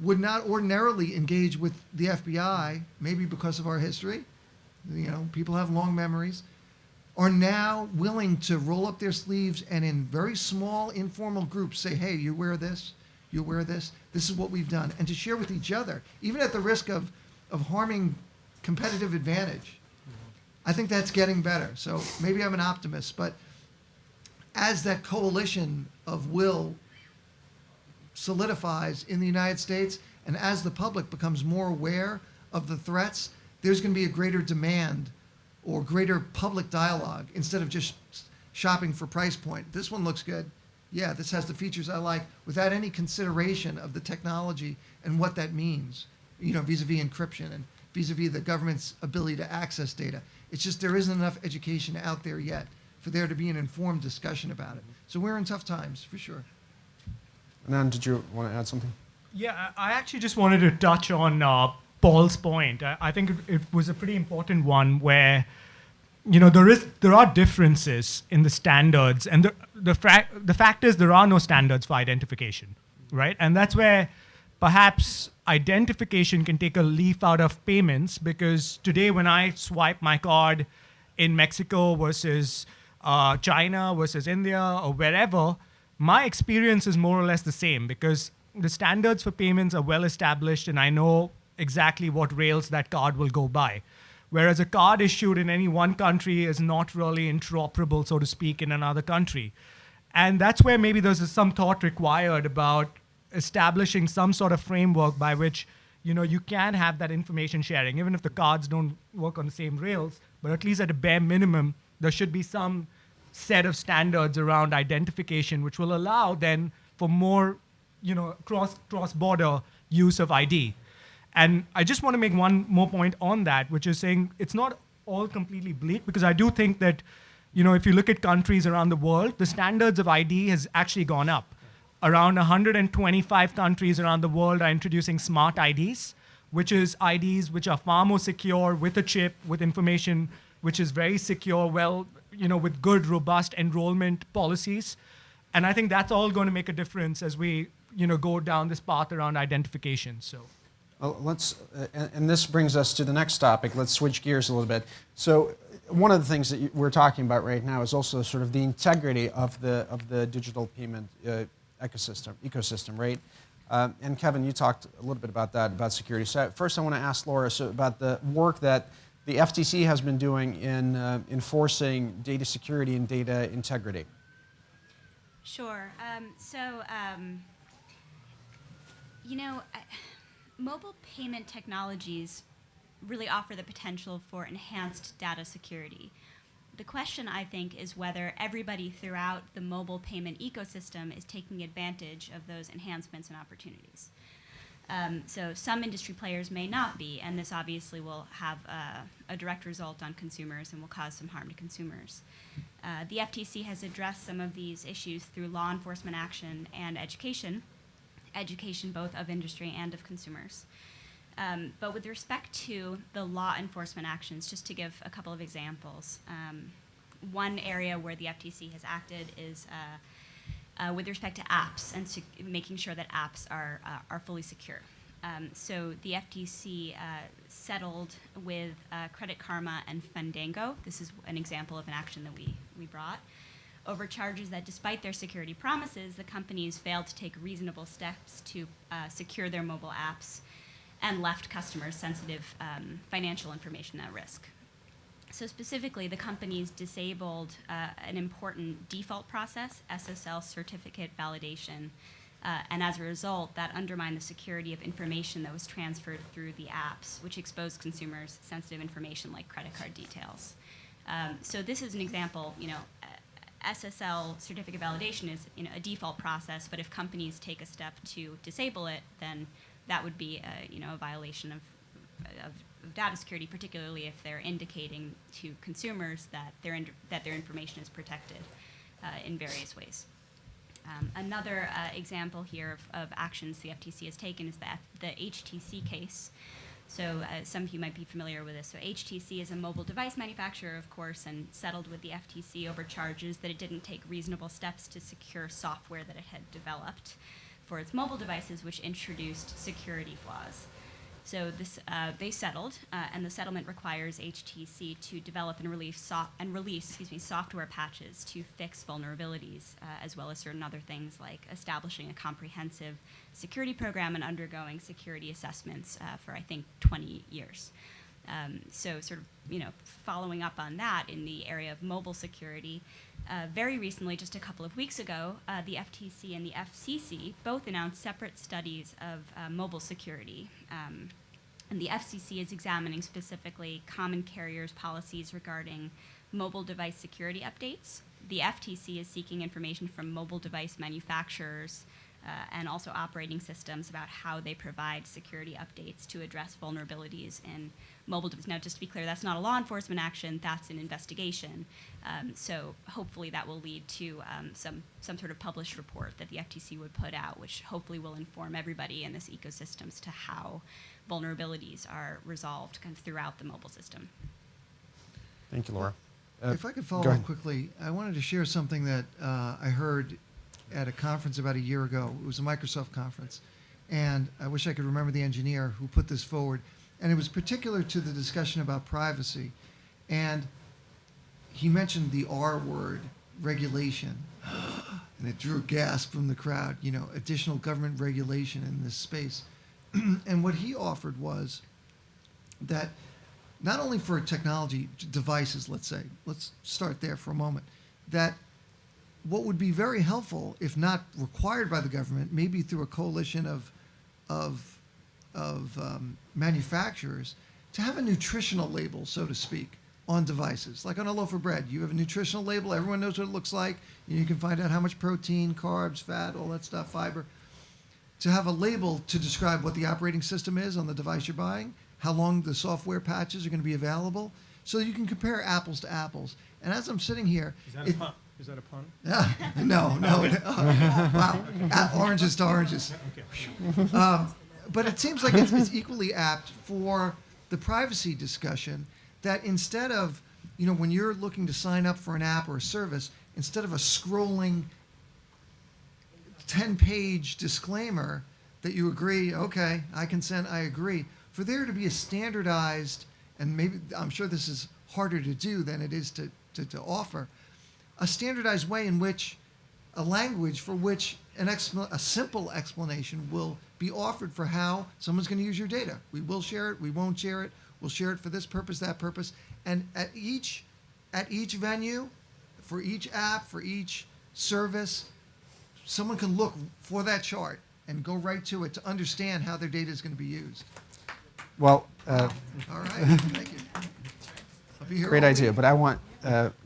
[SPEAKER 5] would not ordinarily engage with the FBI, maybe because of our history, people have long memories, are now willing to roll up their sleeves and in very small informal groups say, hey, you wear this, this is what we've done, and to share with each other, even at the risk of harming competitive advantage. I think that's getting better. So maybe I'm an optimist, but as that coalition of will solidifies in the United States, and as the public becomes more aware of the threats, there's going to be a greater demand or greater public dialogue instead of just shopping for price point. This one looks good. Yeah, this has the features I like, without any consideration of the technology and what that means, vis-a-vis encryption and vis-a-vis the government's ability to access data. It's just there isn't enough education out there yet for there to be an informed discussion about it. So we're in tough times, for sure.
[SPEAKER 3] Anand, did you want to add something?
[SPEAKER 4] Yeah, I actually just wanted to touch on Paul's point. I think it was a pretty important one where, there are differences in the standards, and the fact is there are no standards for identification, right? And that's where perhaps identification can take a leaf out of payments, because today when I swipe my card in Mexico versus China versus India or wherever, my experience is more or less the same, because the standards for payments are well established and I know exactly what rails that card will go by. Whereas a card issued in any one country is not really interoperable, so to speak, in another country. And that's where maybe there's some thought required about establishing some sort of framework by which you can have that information sharing, even if the cards don't work on the same rails, but at least at a bare minimum, there should be some set of standards around identification, which will allow then for more cross-border use of ID. And I just want to make one more point on that, which is saying it's not all completely bleak, because I do think that, if you look at countries around the world, the standards of ID has actually gone up. Around 125 countries around the world are introducing smart IDs, which is IDs which are far more secure, with a chip, with information which is very secure, with good, robust enrollment policies. And I think that's all going to make a difference as we, go down this path around identification. So.
[SPEAKER 3] And this brings us to the next topic. Let's switch gears a little bit. So one of the things that we're talking about right now is also sort of the integrity of the digital payment ecosystem, right? And Kevin, you talked a little bit about that, about security. So first I want to ask Laura about the work that the FTC has been doing in enforcing data security and data integrity.
[SPEAKER 8] Sure. Mobile payment technologies really offer the potential for enhanced data security. The question, I think, is whether everybody throughout the mobile payment ecosystem is taking advantage of those enhancements and opportunities. So some industry players may not be, and this obviously will have a direct result on consumers and will cause some harm to consumers. The FTC has addressed some of these issues through law enforcement action and education both of industry and of consumers. But with respect to the law enforcement actions, just to give a couple of examples, one area where the FTC has acted is with respect to apps and making sure that apps are fully secure. So the FTC settled with Credit Karma and Fandango. This is an example of an action that we brought over charges that, despite their security promises, the companies failed to take reasonable steps to secure their mobile apps and left customers' sensitive financial information at risk. So specifically, the companies disabled an important default process, SSL certificate validation, and as a result, that undermined the security of information that was transferred through the apps, which exposed consumers' sensitive information like credit card details. So this is an example, SSL certificate validation is a default process, but if companies take a step to disable it, then that would be a violation of data security, particularly if they're indicating to consumers that their information is protected in various ways. Another example here of actions the FTC has taken is the HTC case. So some of you might be familiar with this. So HTC is a mobile device manufacturer, of course, and settled with the FTC over charges that it didn't take reasonable steps to secure software that it had developed for its mobile devices, which introduced security flaws. So this, they settled, and the settlement requires HTC to develop and release software patches to fix vulnerabilities, as well as certain other things like establishing a comprehensive security program and undergoing security assessments for, I think, 20 years. So sort of, following up on that in the area of mobile security, very recently, just a couple of weeks ago, the FTC and the FCC both announced separate studies of mobile security. And the FCC is examining specifically common carriers' policies regarding mobile device security updates. The FTC is seeking information from mobile device manufacturers and also operating systems about how they provide security updates to address vulnerabilities in mobile devices. Now, just to be clear, that's not a law enforcement action, that's an investigation. So hopefully that will lead to some sort of published report that the FTC would put out, which hopefully will inform everybody in this ecosystem as to how vulnerabilities are resolved kind of throughout the mobile system.
[SPEAKER 9] Thank you, Laura.
[SPEAKER 5] If I could follow
[SPEAKER 9] go
[SPEAKER 5] up
[SPEAKER 9] ahead.
[SPEAKER 5] quickly, I wanted to share something that I heard at a conference about a year ago. It was a Microsoft conference. And I wish I could remember the engineer who put this forward. And it was particular to the discussion about privacy. And he mentioned the R word, regulation. And it drew a gasp from the crowd, additional government regulation in this space. And what he offered was that not only for technology devices, let's start there for a moment, that what would be very helpful, if not required by the government, maybe through a coalition of manufacturers, to have a nutritional label, so to speak, on devices. Like on a loaf of bread, you have a nutritional label, everyone knows what it looks like, and you can find out how much protein, carbs, fat, all that stuff, fiber. To have a label to describe what the operating system is on the device you're buying, how long the software patches are going to be available, so you can compare apples to apples. And as I'm sitting here...
[SPEAKER 7] Is that a pun? Is that a pun?
[SPEAKER 5] No. Wow. Oranges to oranges.
[SPEAKER 7] Okay.
[SPEAKER 5] But it seems like it's equally apt for the privacy discussion that instead of, when you're looking to sign up for an app or a service, instead of a scrolling 10-page disclaimer that you agree, okay, I consent, I agree, for there to be a standardized, and maybe I'm sure this is harder to do than it is to offer, a standardized way in which a language for which a simple explanation will be offered for how someone's going to use your data. We will share it, we won't share it, we'll share it for this purpose, that purpose. And at each venue, for each app, for each service, someone can look for that chart and go right to it to understand how their data is going to be used.
[SPEAKER 9] Well,
[SPEAKER 5] All right, thank you. I'll be here
[SPEAKER 9] great
[SPEAKER 5] all
[SPEAKER 9] idea,
[SPEAKER 5] week.
[SPEAKER 9] but I want,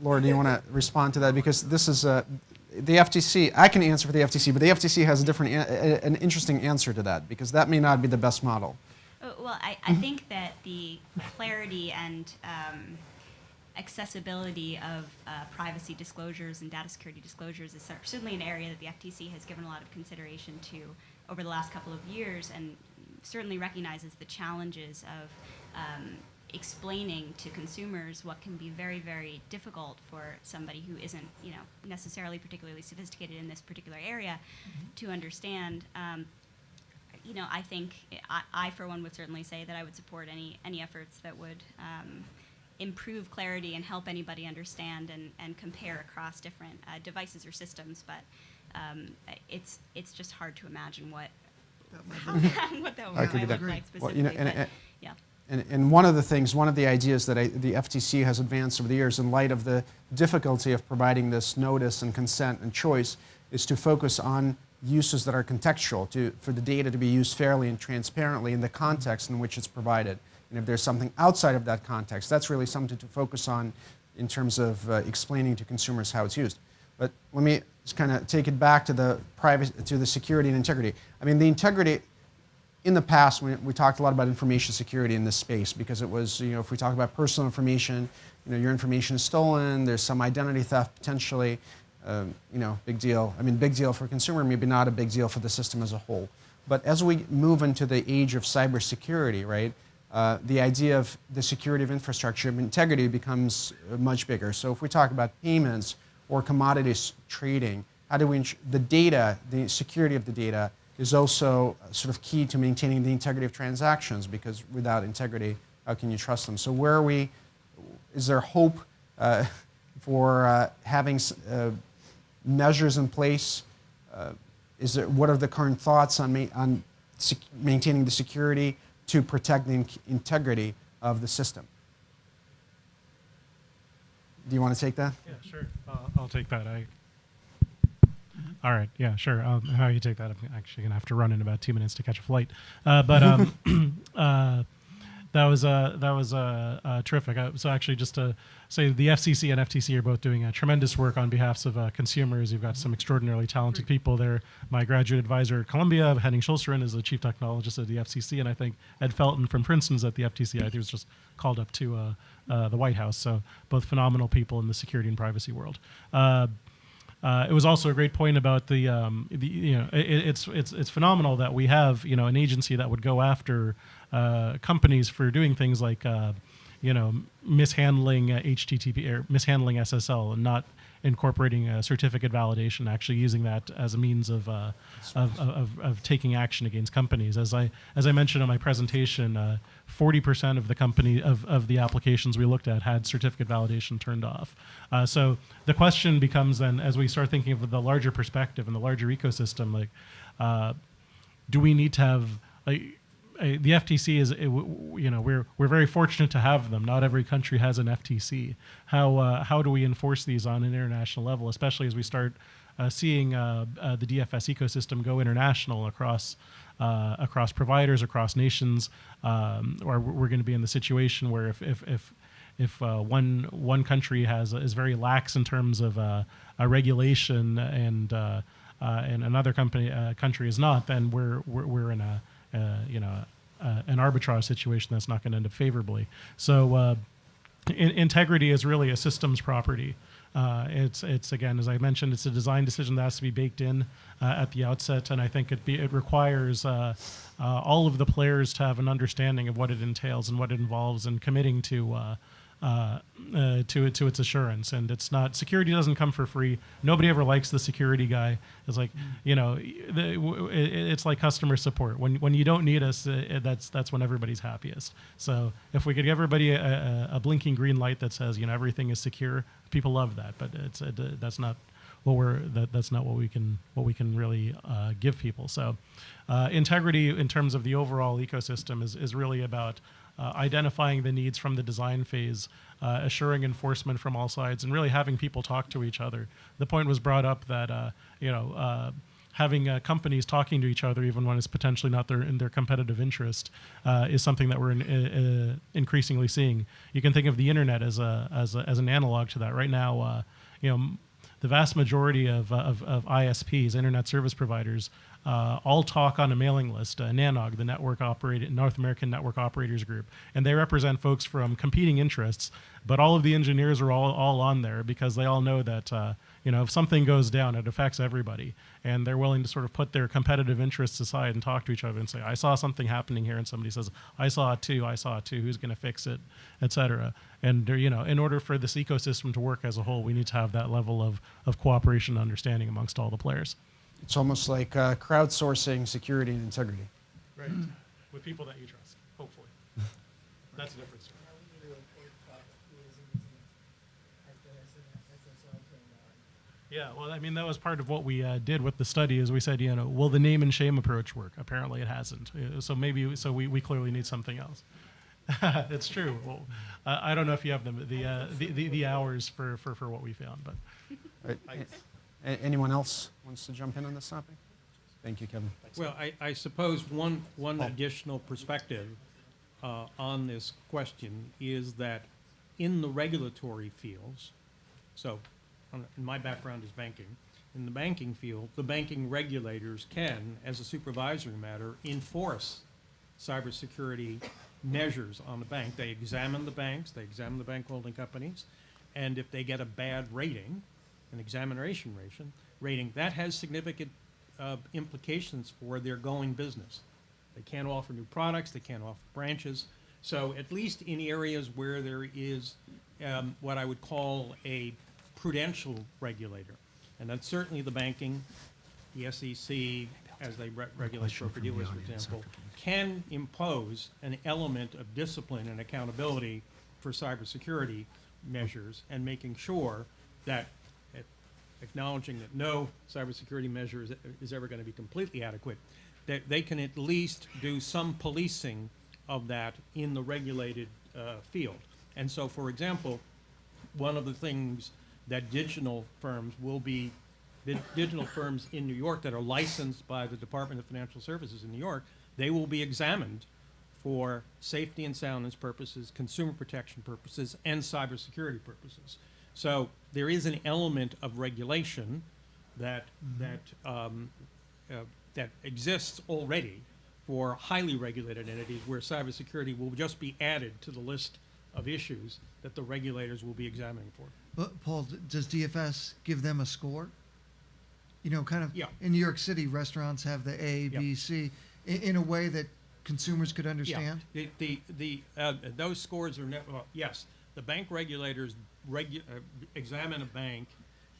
[SPEAKER 9] Laura, do you want to respond to that? Because this is, the FTC, I can answer for the FTC, but the FTC has an interesting answer to that, because that may not be the best model.
[SPEAKER 8] Well, I think that the clarity and accessibility of privacy disclosures and data security disclosures is certainly an area that the FTC has given a lot of consideration to over the last couple of years, and certainly recognizes the challenges of explaining to consumers what can be very, very difficult for somebody who isn't, necessarily particularly sophisticated in this particular area to understand. I think I, for one, would certainly say that I would support any efforts that would improve clarity and help anybody understand and compare across different devices or systems. But it's just hard to imagine what that
[SPEAKER 9] I
[SPEAKER 8] would
[SPEAKER 9] could
[SPEAKER 8] look
[SPEAKER 9] agree.
[SPEAKER 8] like
[SPEAKER 9] Well,
[SPEAKER 8] specifically. Yeah.
[SPEAKER 9] And one of the ideas that the FTC has advanced over the years in light of the difficulty of providing this notice and consent and choice is to focus on uses that are contextual, for the data to be used fairly and transparently in the context in which it's provided. And if there's something outside of that context, that's really something to focus on in terms of explaining to consumers how it's used. But let me just kind of take it back to the security and integrity. I mean, the integrity, in the past, we talked a lot about information security in this space, because it was, if we talk about personal information, your information is stolen, there's some identity theft potentially, big deal. I mean, big deal for a consumer, maybe not a big deal for the system as a whole. But as we move into the age of cybersecurity, right, the idea of the security of infrastructure and integrity becomes much bigger. So if we talk about payments or commodities trading, how do we ensure the data, the security of the data, is also sort of key to maintaining the integrity of transactions, because without integrity, how can you trust them? So where are we? Is there hope for having measures in place? What are the current thoughts on maintaining the security to protect the integrity of the system? Do you want to take that?
[SPEAKER 2] Yeah, sure. I'll take that. All right. Yeah, sure. How you take that? I'm actually going to have to run in about 2 minutes to catch a flight. That was terrific. So actually, just to say, the FCC and FTC are both doing tremendous work on behalf of consumers. You've got some extraordinarily talented people there. My graduate advisor at Columbia, Henning Schulsteren, is the chief technologist at the FCC, and I think Ed Felton from Princeton's at the FTC. I think he was just called up to the White House. So both phenomenal people in the security and privacy world. It was also a great point about it's phenomenal that we have an agency that would go after companies for doing things like mishandling HTTP or mishandling SSL and not incorporating a certificate validation, actually using that as a means of taking action against companies. As I mentioned in my presentation, 40% of the applications we looked at had certificate validation turned off. So the question becomes then, as we start thinking of the larger perspective and the larger ecosystem, do we need to have the FTC is, we're very fortunate to have them. Not every country has an FTC. How do we enforce these on an international level, especially as we start seeing the DFS ecosystem go international across providers, across nations, or we're going to be in the situation where if one country is very lax in terms of a regulation and another country is not, then we're in an arbitrage situation that's not going to end up favorably. So integrity is really a systems property. It's again, as I mentioned, it's a design decision that has to be baked in at the outset, and I think it requires all of the players to have an understanding of what it entails and what it involves, and committing to its assurance. And it's not, security doesn't come for free. Nobody ever likes the security guy. It's like, it's like customer support. When you don't need us, that's when everybody's happiest. So if we could give everybody a blinking green light that says, everything is secure, people love that. But that's not what we can really give people. So integrity in terms of the overall ecosystem is really about identifying the needs from the design phase, assuring enforcement from all sides, and really having people talk to each other. The point was brought up that having companies talking to each other, even when it's potentially not in their competitive interest, is something that we're increasingly seeing. You can think of the internet as an analog to that. Right now, the vast majority of ISPs, internet service providers, all talk on a mailing list, NANOG, the North American Network Operators Group, and they represent folks from competing interests, but all of the engineers are all on there because they all know that if something goes down, it affects everybody, and they're willing to sort of put their competitive interests aside and talk to each other and say, I saw something happening here, and somebody says, I saw it too, who's going to fix it, etc. And in order for this ecosystem to work as a whole, we need to have that level of cooperation and understanding amongst all the players.
[SPEAKER 9] It's almost like crowdsourcing security and integrity.
[SPEAKER 2] Right. With people that you trust, hopefully. That's a different story. Yeah, well, I mean, that was part of what we did with the study is we said, will the name and shame approach work? Apparently it hasn't. So we clearly need something else. It's true. Well, I don't know if you have the hours for what we found, but.
[SPEAKER 9] Anyone else wants to jump in on this topic? Thank you, Kevin.
[SPEAKER 7] Well, I suppose one additional perspective on this question is that in the regulatory fields, so my background is banking, in the banking field, the banking regulators can, as a supervisory matter, enforce cybersecurity measures on the bank. They examine the banks, they examine the bank holding companies, and if they get a bad rating, an examination rating, that has significant implications for their going business. They can't offer new products, they can't offer branches. So at least in areas where there is what I would call a prudential regulator, and that's certainly the banking, the SEC, as they regulate broker-dealers, for example, can impose an element of discipline and accountability for cybersecurity measures and making sure that, acknowledging that no cybersecurity measure is ever going to be completely adequate, that they can at least do some policing of that in the regulated field. And so, for example, one of the things that digital firms in New York that are licensed by the Department of Financial Services in New York, they will be examined for safety and soundness purposes, consumer protection purposes, and cybersecurity purposes. So there is an element of regulation that exists already for highly regulated entities where cybersecurity will just be added to the list of issues that the regulators will be examining for.
[SPEAKER 10] But Paul, does DFS give them a score? You know, kind of
[SPEAKER 7] Yeah.
[SPEAKER 10] in New York City, restaurants have the A, B, C, in a way that consumers could understand?
[SPEAKER 7] Yeah, those scores are, yes, the bank regulators examine a bank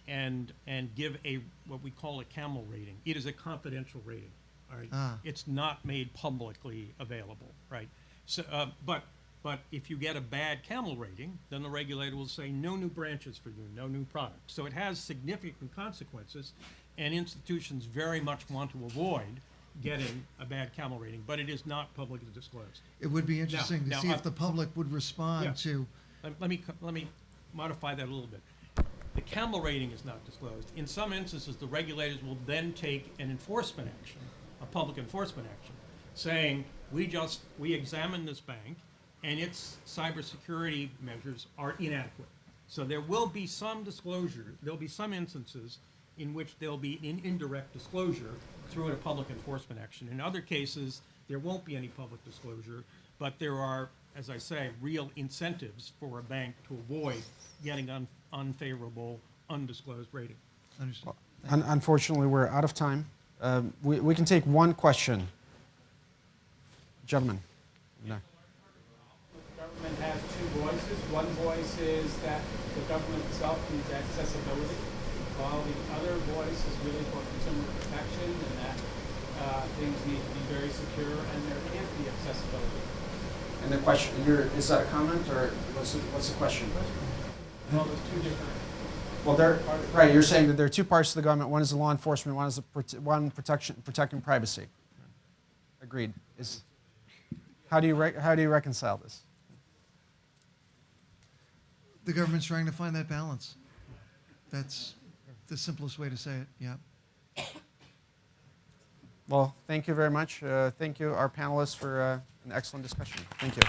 [SPEAKER 7] and give what we call a camel rating. It is a confidential rating, all right? It's not made publicly available, right? So, but if you get a bad camel rating, then the regulator will say no new branches for you, no new products. So it has significant consequences, and institutions very much want to avoid getting a bad camel rating, but it is not publicly disclosed.
[SPEAKER 10] It would be interesting to see if the public would respond
[SPEAKER 7] Yeah.
[SPEAKER 10] to.
[SPEAKER 7] Let me modify that a little bit. The camel rating is not disclosed. In some instances, the regulators will then take an enforcement action, a public enforcement action, saying we examined this bank and its cybersecurity measures are inadequate. So there will be some disclosure. There'll be some instances in which there'll be an indirect disclosure through a public enforcement action. In other cases, there won't be any public disclosure, but there are, as I say, real incentives for a bank to avoid getting unfavorable, undisclosed rating.
[SPEAKER 10] Understand.
[SPEAKER 9] Unfortunately, we're out of time. We can take one question. Gentlemen. No.
[SPEAKER 11] The government has two voices. One voice is that the government itself needs accessibility, while the other voice is really for consumer protection and that things need to be very secure and there can't be accessibility.
[SPEAKER 9] And the question, is that a comment or what's the question?
[SPEAKER 11] Well, there's two different.
[SPEAKER 9] Well, right. You're saying that there are two parts to the government. One is the law enforcement. One is protecting privacy. Agreed. How do you reconcile this?
[SPEAKER 10] The government's trying to find that balance. That's the simplest way to say it. Yeah.
[SPEAKER 9] Well, thank you very much. Thank you, our panelists, for an excellent discussion. Thank you.